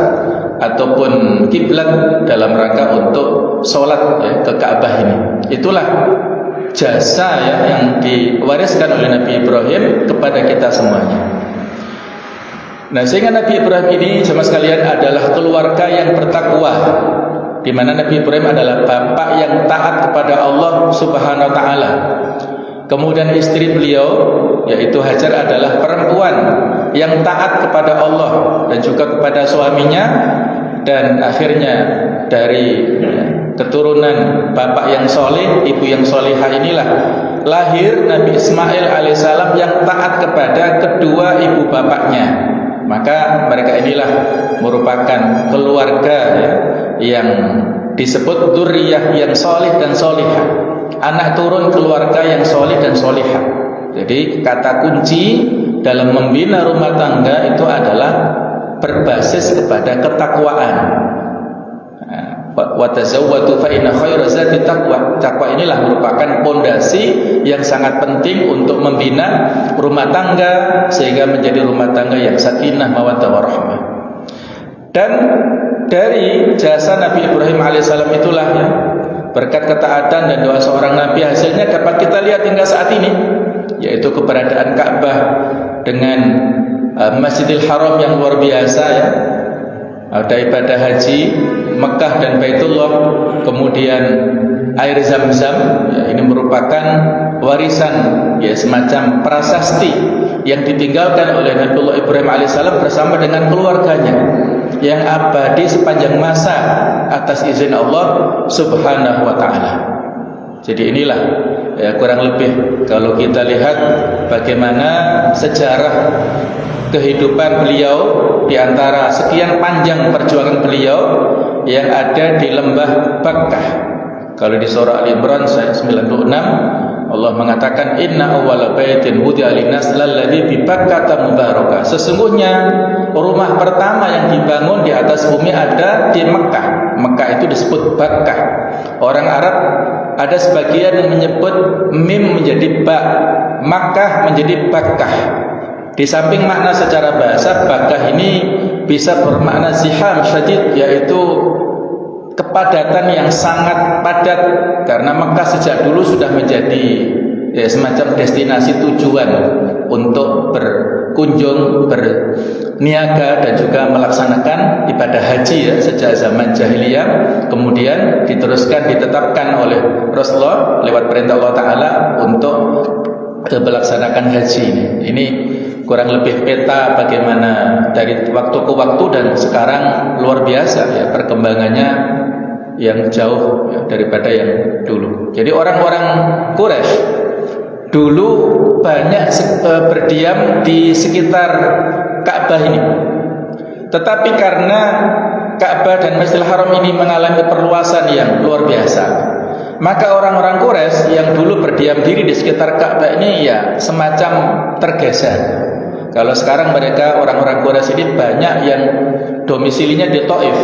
ataupun kiblat dalam rangka untuk sholat ya, ke Ka'bah ini. Itulah jasa ya, yang diwariskan oleh Nabi Ibrahim kepada kita semuanya. Nah, sehingga Nabi Ibrahim ini sama sekalian adalah keluarga yang bertakwa, di mana Nabi Ibrahim adalah bapak yang taat kepada Allah Subhanahu wa taala. Kemudian istri beliau yaitu Hajar adalah perempuan yang taat kepada Allah dan juga kepada suaminya. Dan akhirnya dari keturunan bapak yang soleh, ibu yang solehah inilah lahir Nabi Ismail alaihissalam yang taat kepada kedua ibu bapaknya. Maka mereka inilah merupakan keluarga ya, yang disebut dzurriyyah yang soleh dan solihah, anak turun keluarga yang soleh dan solihah. Jadi kata kunci dalam membina rumah tangga itu adalah berbasis kepada ketakwaan. Wa tazawwadu fa inna khairaz zati taqwa. Takwa inilah merupakan pondasi yang sangat penting untuk membina rumah tangga sehingga menjadi rumah tangga yang sakinah, mawaddah warahmah. Dan dari jasa Nabi Ibrahim alaihissalam itulah ya, berkat ketaatan dan doa seorang nabi, hasilnya dapat kita lihat hingga saat ini, yaitu keberadaan Ka'bah dengan Masjidil Haram yang luar biasa ya. Ada ibadah haji Mekah dan Baitullah, kemudian air Zam-Zam ya, ini merupakan warisan ya, semacam prasasti yang ditinggalkan oleh Nabiullah Ibrahim alaihissalam bersama dengan keluarganya yang abadi sepanjang masa atas izin Allah Subhanahu wa taala. Jadi inilah ya, kurang lebih kalau kita lihat bagaimana sejarah kehidupan beliau di antara sekian panjang perjuangan beliau yang ada di lembah Bakkah. Kalau di surah Al-Imran 96 Allah mengatakan inna awwala baitin wudi'a lin-nas lalladzi bi Bakkah mubarakah. Sesungguhnya rumah pertama yang dibangun di atas bumi ada di Mekah. Mekah itu disebut Bakkah. Orang Arab ada sebagian yang menyebut mim menjadi ba, Makkah menjadi Bakkah. Di samping makna secara bahasa, Bakkah ini bisa bermakna ziham syadid, yaitu kepadatan yang sangat padat, karena Mekah sejak dulu sudah menjadi ya, semacam destinasi tujuan untuk berkunjung, berniaga dan juga melaksanakan ibadah haji ya, sejak zaman jahiliyah. Kemudian diteruskan, ditetapkan oleh Rasulullah lewat perintah Allah Ta'ala untuk melaksanakan haji ini. Ini kurang lebih peta bagaimana dari waktu ke waktu, dan sekarang luar biasa ya perkembangannya yang jauh ya, daripada yang dulu. Jadi orang-orang Quraisy dulu banyak berdiam di sekitar Ka'bah ini. Tetapi karena Ka'bah dan Masjidil Haram ini mengalami perluasan yang luar biasa, maka orang-orang Quraisy yang dulu berdiam diri di sekitar Ka'bah ini ya semacam tergeser. Kalau sekarang mereka orang-orang Quraisy ini banyak yang domisilinya di Taif,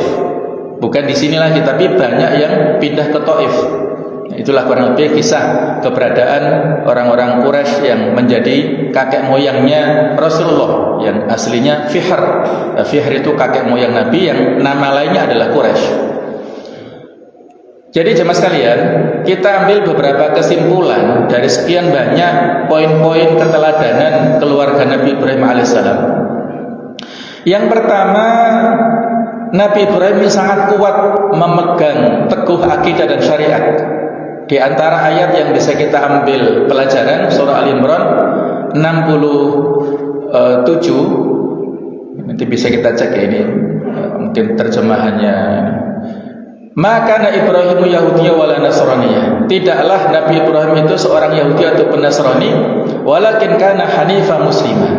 bukan di sini lagi, tapi banyak yang pindah ke Taif. Itulah kurang lebih kisah keberadaan orang-orang Quraisy yang menjadi kakek moyangnya Rasulullah, yang aslinya Fihr. Fihr itu kakek moyang Nabi yang nama lainnya adalah Quraisy. Jadi jemaah sekalian, kita ambil beberapa kesimpulan dari sekian banyak poin-poin keteladanan keluarga Nabi Ibrahim alaihissalam. Yang pertama, Nabi Ibrahim sangat kuat memegang teguh akidah dan syariat. Di antara ayat yang bisa kita ambil pelajaran surah Al-Imran 67, nanti bisa kita cek ini mungkin terjemahannya. Maka Ibrahim Yahudiyya wala Nasraniyya. Tidaklah Nabi Ibrahim itu seorang Yahudi ataupun Nasrani, walakin kana hanifah muslimah.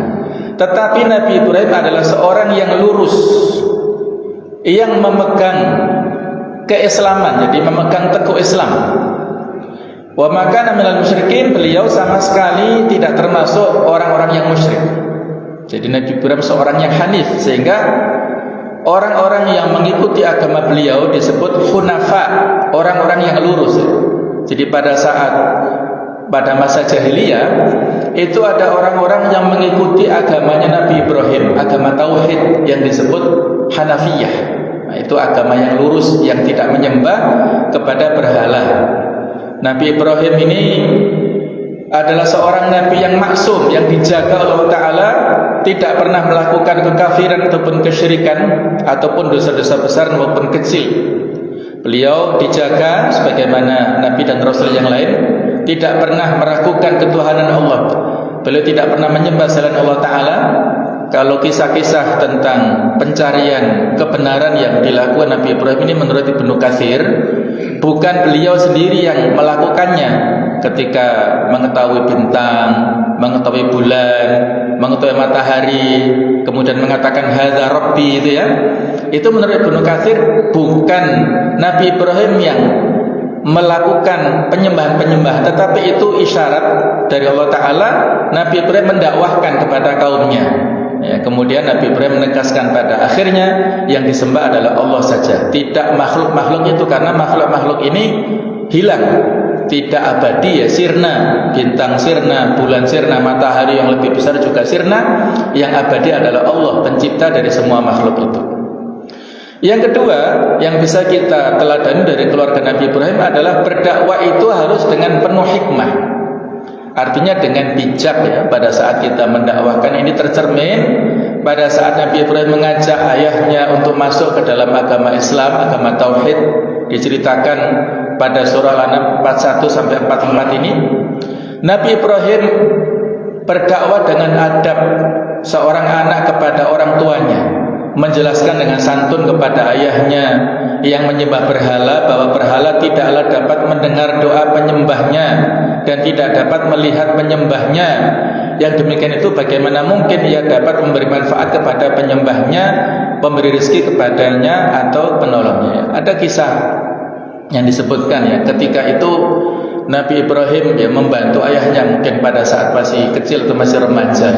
Tetapi Nabi Ibrahim adalah seorang yang lurus, yang memegang keislaman, jadi memegang teguh Islam. Wa makana minal musyrikin, beliau sama sekali tidak termasuk orang-orang yang musyrik. Jadi Nabi Ibrahim seorang yang hanif, sehingga orang-orang yang mengikuti agama beliau disebut hunafa, orang-orang yang lurus. Jadi pada masa jahiliyah itu ada orang-orang yang mengikuti agamanya Nabi Ibrahim, agama tauhid yang disebut Hanafiyah. Nah, itu agama yang lurus yang tidak menyembah kepada berhala. Nabi Ibrahim ini adalah seorang nabi yang maksum, yang dijaga oleh Allah Ta'ala, tidak pernah melakukan kekafiran ataupun kesyirikan ataupun dosa-dosa besar maupun kecil. Beliau dijaga sebagaimana nabi dan rasul yang lain, tidak pernah meragukan ketuhanan Allah. Beliau tidak pernah menyembah selain Allah Ta'ala. Kalau kisah-kisah tentang pencarian kebenaran yang dilakukan Nabi Ibrahim ini menurut Ibnu Katsir, bukan beliau sendiri yang melakukannya. Ketika mengetahui bintang, mengetahui bulan, mengetahui matahari, kemudian mengatakan hadza rabbi, itu ya, itu menurut Ibnu Katsir bukan Nabi Ibrahim yang melakukan penyembahan-penyembahan, tetapi itu isyarat dari Allah Ta'ala. Nabi Ibrahim mendakwahkan kepada kaumnya. Ya, kemudian Nabi Ibrahim menegaskan pada akhirnya yang disembah adalah Allah saja, tidak makhluk-makhluk itu, karena makhluk-makhluk ini hilang, tidak abadi, ya, sirna, bintang sirna, bulan sirna, matahari yang lebih besar juga sirna. Yang abadi adalah Allah, pencipta dari semua makhluk itu. Yang kedua yang bisa kita teladani dari keluarga Nabi Ibrahim adalah berdakwah itu harus dengan penuh hikmah. Artinya dengan bijak, ya. Pada saat kita mendakwahkan ini tercermin pada saat Nabi Ibrahim mengajak ayahnya untuk masuk ke dalam agama Islam, agama tauhid, diceritakan pada surah Al-An'am 41 sampai 44 ini. Nabi Ibrahim berdakwah dengan adab seorang anak kepada orang tuanya, menjelaskan dengan santun kepada ayahnya yang menyembah berhala bahwa berhala tidaklah dapat mendengar doa penyembahnya dan tidak dapat melihat penyembahnya. Yang demikian itu bagaimana mungkin ia dapat memberi manfaat kepada penyembahnya, memberi rezeki kepadanya atau penolongnya. Ada kisah yang disebutkan, ya, ketika itu Nabi Ibrahim, ya, membantu ayahnya mungkin pada saat masih kecil atau masih remaja,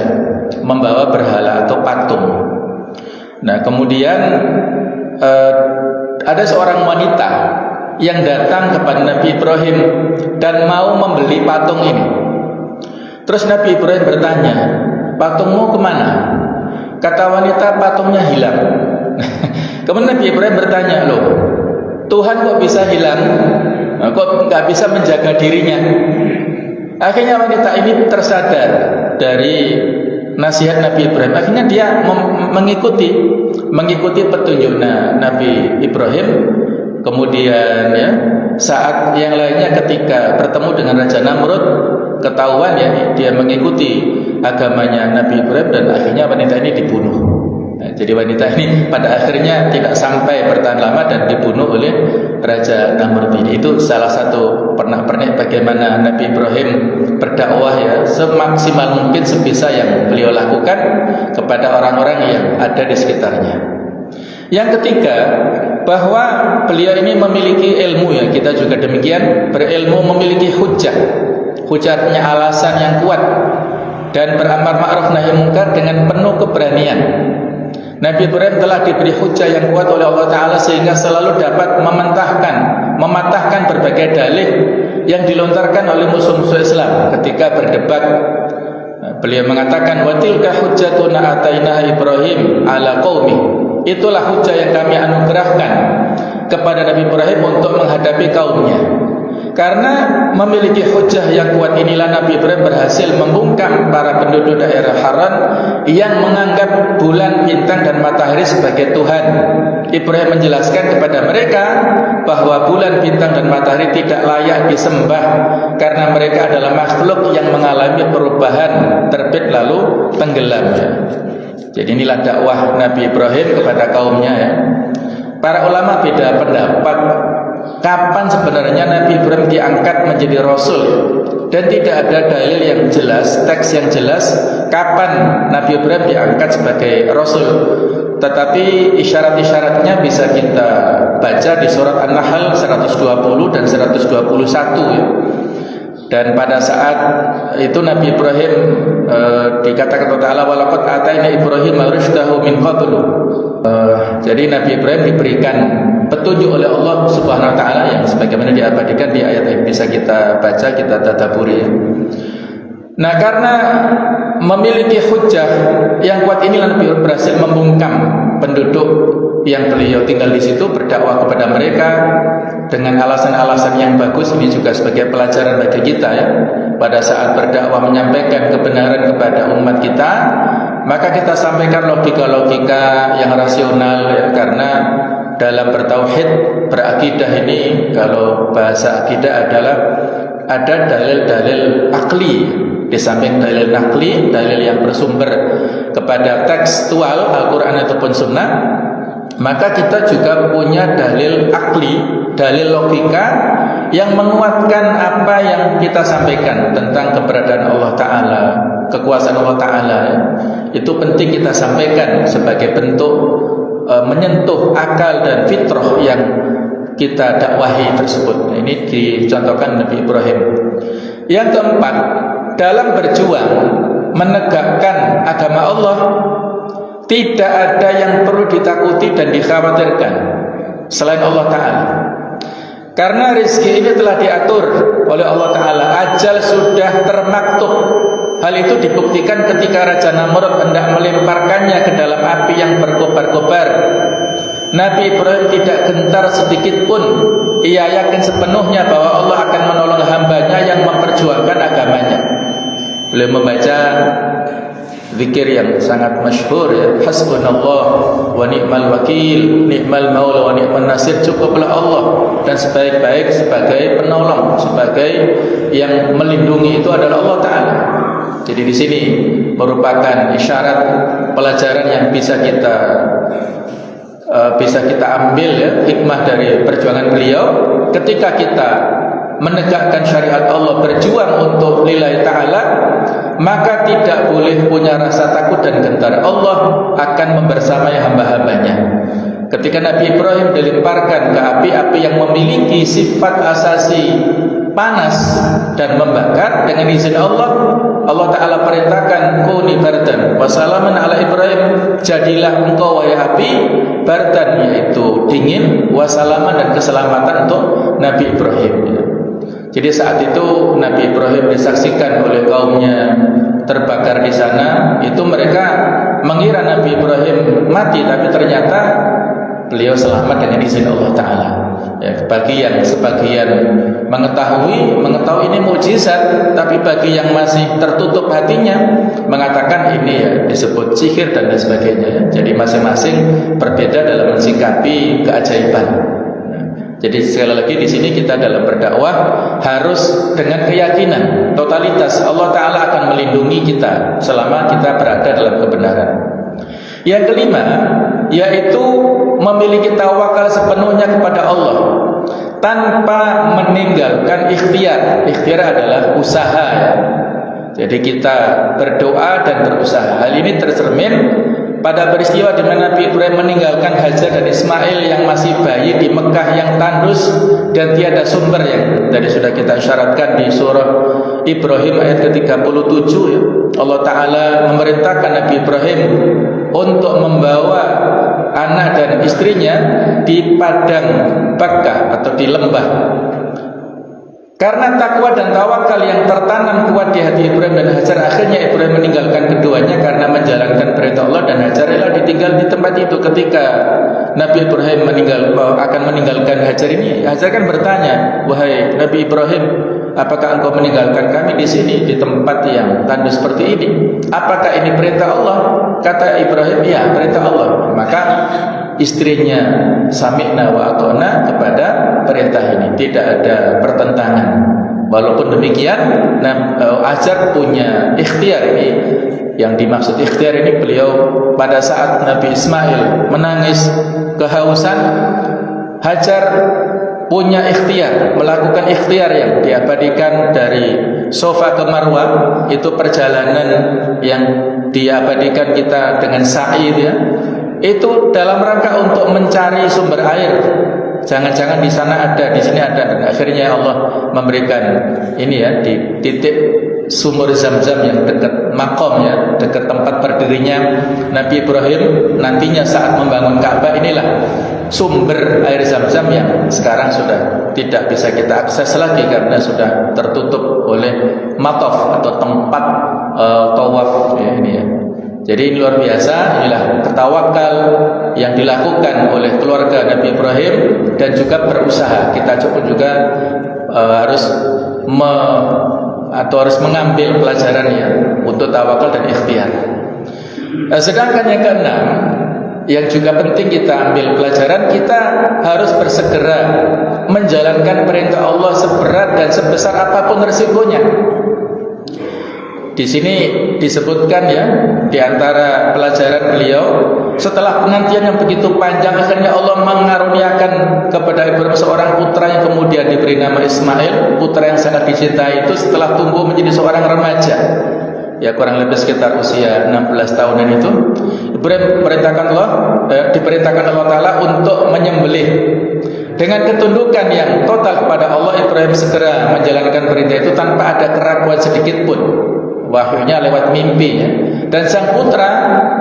membawa berhala atau patung. Nah, kemudian ada seorang wanita yang datang kepada Nabi Ibrahim dan mau membeli patung ini. Terus Nabi Ibrahim bertanya, patungmu kemana? Kata wanita, patungnya hilang. Kemudian Nabi Ibrahim bertanya, loh, Tuhan kok bisa hilang? Kok nggak bisa menjaga dirinya? Akhirnya wanita ini tersadar dari nasihat Nabi Ibrahim. Akhirnya dia mengikuti petunjuk Nabi Ibrahim. Kemudian, ya, saat yang lainnya ketika bertemu dengan Raja Namrud, ketahuan, ya, dia mengikuti agamanya Nabi Ibrahim dan akhirnya wanita ini dibunuh. Nah, Jadi wanita ini pada akhirnya tidak sampai bertahan lama dan dibunuh oleh Raja Namrud. Itu salah satu pernak-pernik bagaimana Nabi Ibrahim berdakwah ya, semaksimal mungkin sebisa yang beliau lakukan kepada orang-orang yang ada di sekitarnya. Yang ketiga, bahwa beliau ini memiliki ilmu ya, kita juga demikian, berilmu, memiliki hujah. Hujahnya alasan yang kuat dan beramar ma'ruf nahi munkar dengan penuh keberanian. Nabi Ibrahim telah diberi hujah yang kuat oleh Allah Ta'ala sehingga selalu dapat mematahkan berbagai dalih yang dilontarkan oleh musuh-musuh Islam ketika berdebat. Beliau mengatakan, wa tilka hujjatuna atainaha Ibrahim ala qaumi. Itulah hujah yang kami anugerahkan kepada Nabi Ibrahim untuk menghadapi kaumnya. Karena memiliki hujah yang kuat inilah Nabi Ibrahim berhasil membungkam para penduduk daerah Haran yang menganggap bulan, bintang dan matahari sebagai Tuhan. Ibrahim menjelaskan kepada mereka bahwa bulan, bintang dan matahari tidak layak disembah karena mereka adalah makhluk yang mengalami perubahan, terbit lalu tenggelam. Jadi inilah dakwah Nabi Ibrahim kepada kaumnya ya. Para ulama beda pendapat kapan sebenarnya Nabi Ibrahim diangkat menjadi Rasul, dan tidak ada dalil yang jelas, teks yang jelas kapan Nabi Ibrahim diangkat sebagai Rasul. Tetapi isyarat-isyaratnya bisa kita baca di surat An-Nahl 120 dan 121 ya. Dan pada saat itu Nabi Ibrahim dikatakan Allah Ta'ala, walaqad ataina Ibrahim rusydahu min qablu. Jadi Nabi Ibrahim diberikan petunjuk oleh Allah Subhanahu wa taala yang sebagaimana diabadikan di ayat yang bisa kita baca, kita tadabburi. Nah, karena memiliki hujah yang kuat inilah Nabi Ibrahim berhasil membungkam penduduk yang beliau tinggal di situ, berdakwah kepada mereka dengan alasan-alasan yang bagus. Ini juga sebagai pelajaran bagi kita ya. Pada saat berdakwah menyampaikan kebenaran kepada umat kita, maka kita sampaikan logika-logika yang rasional ya, karena dalam bertauhid, berakidah ini, kalau bahasa akidah adalah ada dalil-dalil akli di samping dalil nakli, dalil yang bersumber kepada tekstual Al-Quran ataupun Sunnah. Maka kita juga punya dalil akli, dalil logika yang menguatkan apa yang kita sampaikan tentang keberadaan Allah Ta'ala, kekuasaan Allah Ta'ala. Itu penting kita sampaikan sebagai bentuk menyentuh akal dan fitrah yang kita dakwahi tersebut. Ini dicontohkan Nabi Ibrahim. Yang keempat, dalam berjuang menegakkan agama Allah, tidak ada yang perlu ditakuti dan dikhawatirkan selain Allah Ta'ala. Karena rezeki ini telah diatur oleh Allah Ta'ala, ajal sudah termaktub. Hal itu dibuktikan ketika Raja Namrud hendak melemparkannya ke dalam api yang berkobar-kobar. Nabi Ibrahim tidak gentar sedikit pun. Ia yakin sepenuhnya bahwa Allah akan menolong hambanya yang memperjuangkan agamanya. Beliau membaca zikir yang sangat masyhur ya, hasbunallah wa ni'mal wakil, ni'mal maula wa ni'man nasir. Cukuplah Allah dan sebaik-baik sebagai penolong, sebagai yang melindungi itu adalah Allah Ta'ala. Jadi di sini merupakan isyarat pelajaran yang bisa kita ambil ya, hikmah dari perjuangan beliau ketika kita menegakkan syariat Allah, berjuang untuk lillahi ta'ala, maka tidak boleh punya rasa takut dan gentar. Allah akan membersamai hamba-hambanya. Ketika Nabi Ibrahim dilemparkan ke api yang memiliki sifat asasi panas dan membakar, dengan izin Allah, Allah Ta'ala perintahkan kuni bardan wa salaman ala Ibrahim, jadilah engkau wahai api bardan, yaitu dingin, wa salaman dan keselamatan untuk Nabi Ibrahim. Jadi saat itu Nabi Ibrahim disaksikan oleh kaumnya terbakar di sana. Itu mereka mengira Nabi Ibrahim mati, tapi ternyata beliau selamat dengan izin Allah Ta'ala. Ya, bagi yang sebagian mengetahui ini mukjizat, tapi bagi yang masih tertutup hatinya mengatakan ini ya disebut sihir dan lain sebagainya. Ya. Jadi masing-masing berbeda dalam mensikapi keajaiban. Jadi sekali lagi di sini kita dalam berdakwah harus dengan keyakinan totalitas Allah Ta'ala akan melindungi kita selama kita berada dalam kebenaran. Yang kelima, yaitu memiliki tawakal sepenuhnya kepada Allah tanpa meninggalkan ikhtiar. Ikhtiar adalah usaha ya. Jadi kita berdoa dan berusaha. Hal ini tercermin pada peristiwa di mana Nabi Ibrahim meninggalkan Hajar dan Ismail yang masih bayi di Mekah yang tandus dan tiada sumber, yang tadi sudah kita isyaratkan di surah Ibrahim ayat ke-37 ya. Allah Ta'ala memerintahkan Nabi Ibrahim untuk membawa anak dan istrinya di padang Bakkah atau di lembah. Karena takwa dan tawakal yang tertanam kuat di hati Ibrahim dan Hajar, akhirnya Ibrahim meninggalkan keduanya karena menjalankan perintah Allah, dan Hajar rela ditinggal di tempat itu. Ketika Nabi Ibrahim akan meninggalkan Hajar ini, Hajar kan bertanya, "Wahai Nabi Ibrahim, apakah engkau meninggalkan kami di sini di tempat yang tandus seperti ini? Apakah ini perintah Allah?" Kata Ibrahim, "Ya, perintah Allah." Maka istrinya sami'na wa ata'na kepada perintah ini, tidak ada pertentangan. Walaupun demikian, Hajar punya ikhtiar. Ini yang dimaksud ikhtiar ini, beliau pada saat Nabi Ismail menangis kehausan, Hajar punya ikhtiar, melakukan ikhtiar yang diabadikan dari Safa ke Marwah. Itu perjalanan yang diabadikan kita dengan sa'i ya. Itu dalam rangka untuk mencari sumber air. Jangan-jangan di sana ada, di sini ada, dan akhirnya Allah memberikan ini ya, di titik sumur Zam-Zam yang dekat makom ya, dekat tempat berdirinya Nabi Ibrahim nantinya saat membangun Ka'bah. Inilah sumber air Zam-Zam yang sekarang sudah tidak bisa kita akses lagi karena sudah tertutup oleh mataf atau tempat tawaf ya, ini ya. Jadi ini luar biasa, inilah ketawakal yang dilakukan oleh keluarga Nabi Ibrahim dan juga berusaha. Kita juga harus mengambil pelajarannya untuk tawakal dan ikhtiar. Sedangkan yang keenam, yang juga penting kita ambil pelajaran, kita harus bersegera menjalankan perintah Allah seberat dan sebesar apapun resikonya. Di sini disebutkan ya, di antara pelajaran beliau, setelah penantian yang begitu panjang, akhirnya Allah mengaruniakan kepada Ibrahim seorang putra yang kemudian diberi nama Ismail. Putra yang sangat dicintai itu setelah tumbuh menjadi seorang remaja, ya kurang lebih sekitar usia 16 tahunan itu, Ibrahim diperintahkan Allah Ta'ala untuk menyembelih. Dengan ketundukan yang total kepada Allah, Ibrahim segera menjalankan perintah itu tanpa ada keraguan sedikit pun. Wahyunya lewat mimpi ya. Dan sang putra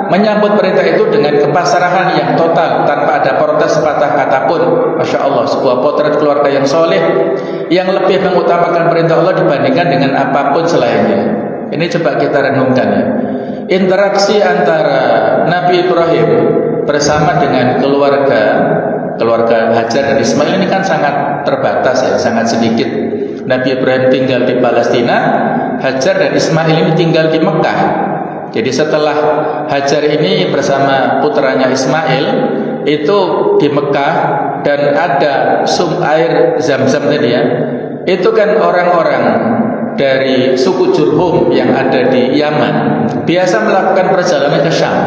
menyambut perintah itu dengan kepasrahan yang total tanpa ada protes sepatah kata pun. Masya Allah, sebuah potret keluarga yang soleh yang lebih mengutamakan perintah Allah dibandingkan dengan apapun selainnya. Ini coba kita renungkan ya. Interaksi antara Nabi Ibrahim bersama dengan keluarga Hajar dan Ismail ini kan sangat terbatas ya, sangat sedikit. Nabi Ibrahim tinggal di Palestina, Hajar dan Ismail ini tinggal di Mekah. Jadi setelah Hajar ini bersama putranya Ismail itu di Mekah dan ada air Zam-Zam tadi ya, itu kan orang-orang dari suku Jurhum yang ada di Yaman biasa melakukan perjalanan ke Syam.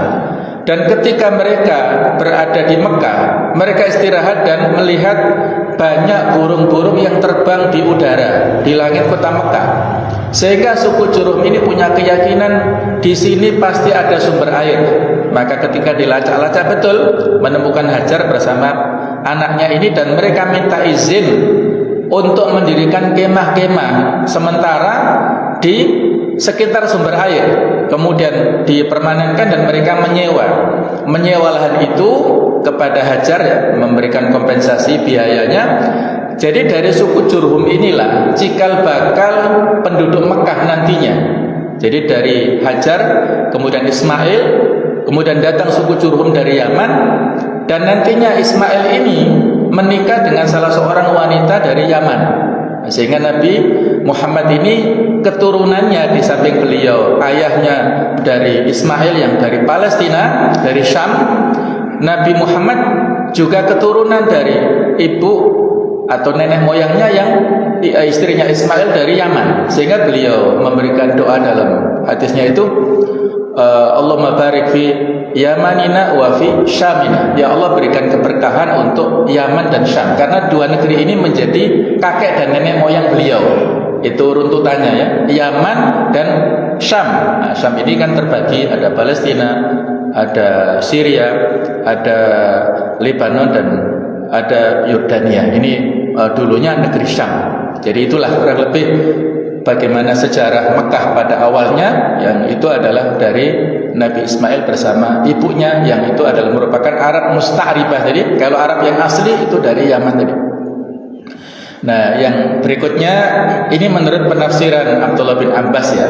Dan ketika mereka berada di Mekah, mereka istirahat dan melihat banyak burung-burung yang terbang di udara di langit kota Mekah. Sehingga suku Jurhum ini punya keyakinan di sini pasti ada sumber air. Maka ketika dilacak-lacak betul menemukan Hajar bersama anaknya ini, dan mereka minta izin untuk mendirikan kemah-kemah sementara di sekitar sumber air. Kemudian dipermanenkan dan mereka menyewa lahan itu kepada Hajar ya, memberikan kompensasi biayanya. Jadi dari suku Jurhum inilah cikal bakal penduduk Mekah nantinya. Jadi dari Hajar, kemudian Ismail, kemudian datang suku Jurhum dari Yaman, dan nantinya Ismail ini menikah dengan salah seorang wanita dari Yaman. Sehingga Nabi Muhammad ini keturunannya di samping beliau, ayahnya dari Ismail yang dari Palestina, dari Syam, Nabi Muhammad juga keturunan dari ibu atau nenek moyangnya yang istrinya Ismail dari Yaman. Sehingga beliau memberikan doa dalam hadisnya itu, Allahumma barik fi Yamanina wa fi Syamina. Ya Allah, berikan keberkahan untuk Yaman dan Syam, karena dua negeri ini menjadi kakek dan nenek moyang beliau. Itu runtutannya ya, Yaman dan Syam. Nah, Syam ini kan terbagi, ada Palestina, ada Syria, ada Lebanon, dan ada Yordania. Ini dulunya negeri Syam. Jadi itulah kurang lebih bagaimana sejarah Mekah pada awalnya, yang itu adalah dari Nabi Ismail bersama ibunya, yang itu adalah merupakan Arab musta'ribah. Jadi kalau Arab yang asli itu dari Yaman tadi. Nah, yang berikutnya ini menurut penafsiran Abdullah bin Abbas ya.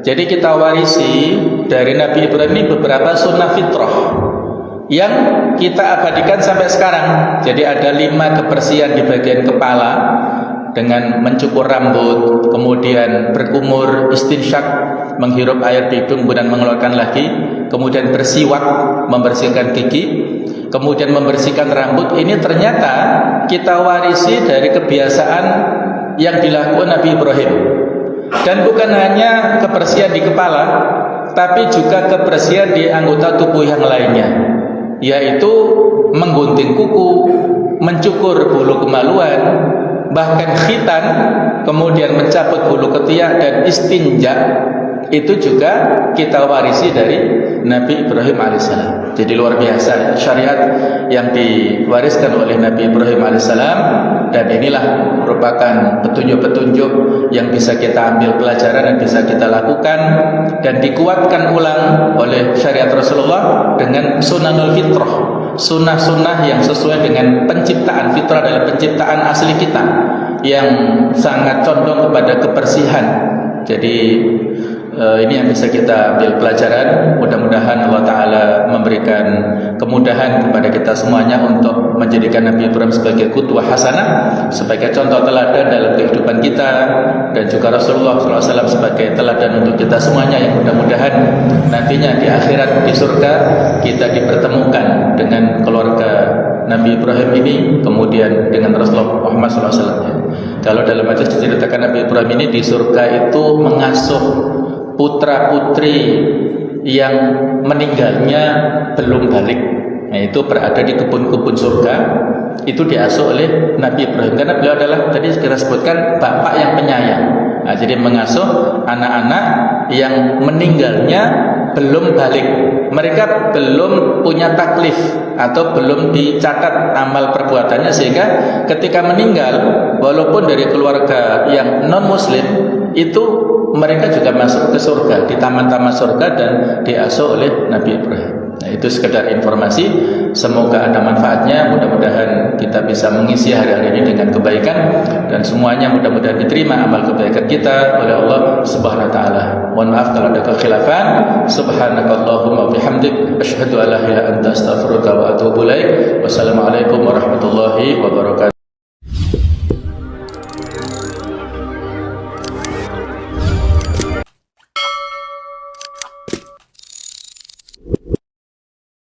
Jadi kita warisi dari Nabi Ibrahim ini beberapa sunnah fitrah yang kita abadikan sampai sekarang. Jadi ada 5 kebersihan di bagian kepala dengan mencukur rambut, kemudian berkumur, istinsyak, menghirup air di hidung kemudian mengeluarkan lagi, kemudian bersiwak, membersihkan gigi, kemudian membersihkan rambut. Ini ternyata kita warisi dari kebiasaan yang dilakukan Nabi Ibrahim. Dan bukan hanya kebersihan di kepala, tapi juga kebersihan di anggota tubuh yang lainnya, yaitu menggunting kuku, mencukur bulu kemaluan, bahkan khitan, kemudian mencabut bulu ketiak dan istinja. Itu juga kita warisi dari Nabi Ibrahim alaihissalam. Jadi luar biasa syariat yang diwariskan oleh Nabi Ibrahim alaihissalam, dan inilah merupakan petunjuk-petunjuk yang bisa kita ambil pelajaran dan bisa kita lakukan, dan dikuatkan ulang oleh syariat Rasulullah dengan sunanul fitrah, sunnah-sunnah yang sesuai dengan penciptaan fitrah dari penciptaan asli kita, yang sangat condong kepada kebersihan. Jadi ini yang bisa kita ambil pelajaran. Mudah-mudahan Allah Ta'ala memberikan kemudahan kepada kita semuanya untuk menjadikan Nabi Ibrahim sebagai qudwah hasanah, sebagai contoh teladan dalam kehidupan kita, dan juga Rasulullah SAW sebagai teladan untuk kita semuanya, yang mudah-mudahan nantinya di akhirat, di surga, kita dipertemukan dengan keluarga Nabi Ibrahim ini, kemudian dengan Rasulullah Muhammad SAW. Kalau dalam hadis diceritakan Nabi Ibrahim ini di surga itu mengasuh putra-putri yang meninggalnya belum balik. Nah, itu berada di kebun-kebun surga, itu diasuh oleh Nabi Ibrahim, karena beliau adalah, tadi kita sebutkan, bapak yang penyayang. Nah, jadi mengasuh anak-anak yang meninggalnya belum balik, mereka belum punya taklif atau belum dicatat amal perbuatannya, sehingga ketika meninggal, walaupun dari keluarga yang non muslim, itu mereka juga masuk ke surga, di taman-taman surga, dan diasuh oleh Nabi Ibrahim. Nah, itu sekedar informasi, semoga ada manfaatnya. Mudah-mudahan kita bisa mengisi hari-hari ini dengan kebaikan, dan semuanya mudah-mudahan diterima amal kebaikan kita oleh Allah Subhanahu wa taala. Mohon maaf kalau ada kekhilafan. Subhanakallahumma bihamdik, asyhadu an la ilaha illa anta, astaghfiruka wa atubu ilaik. Wassalamualaikum warahmatullahi wabarakatuh.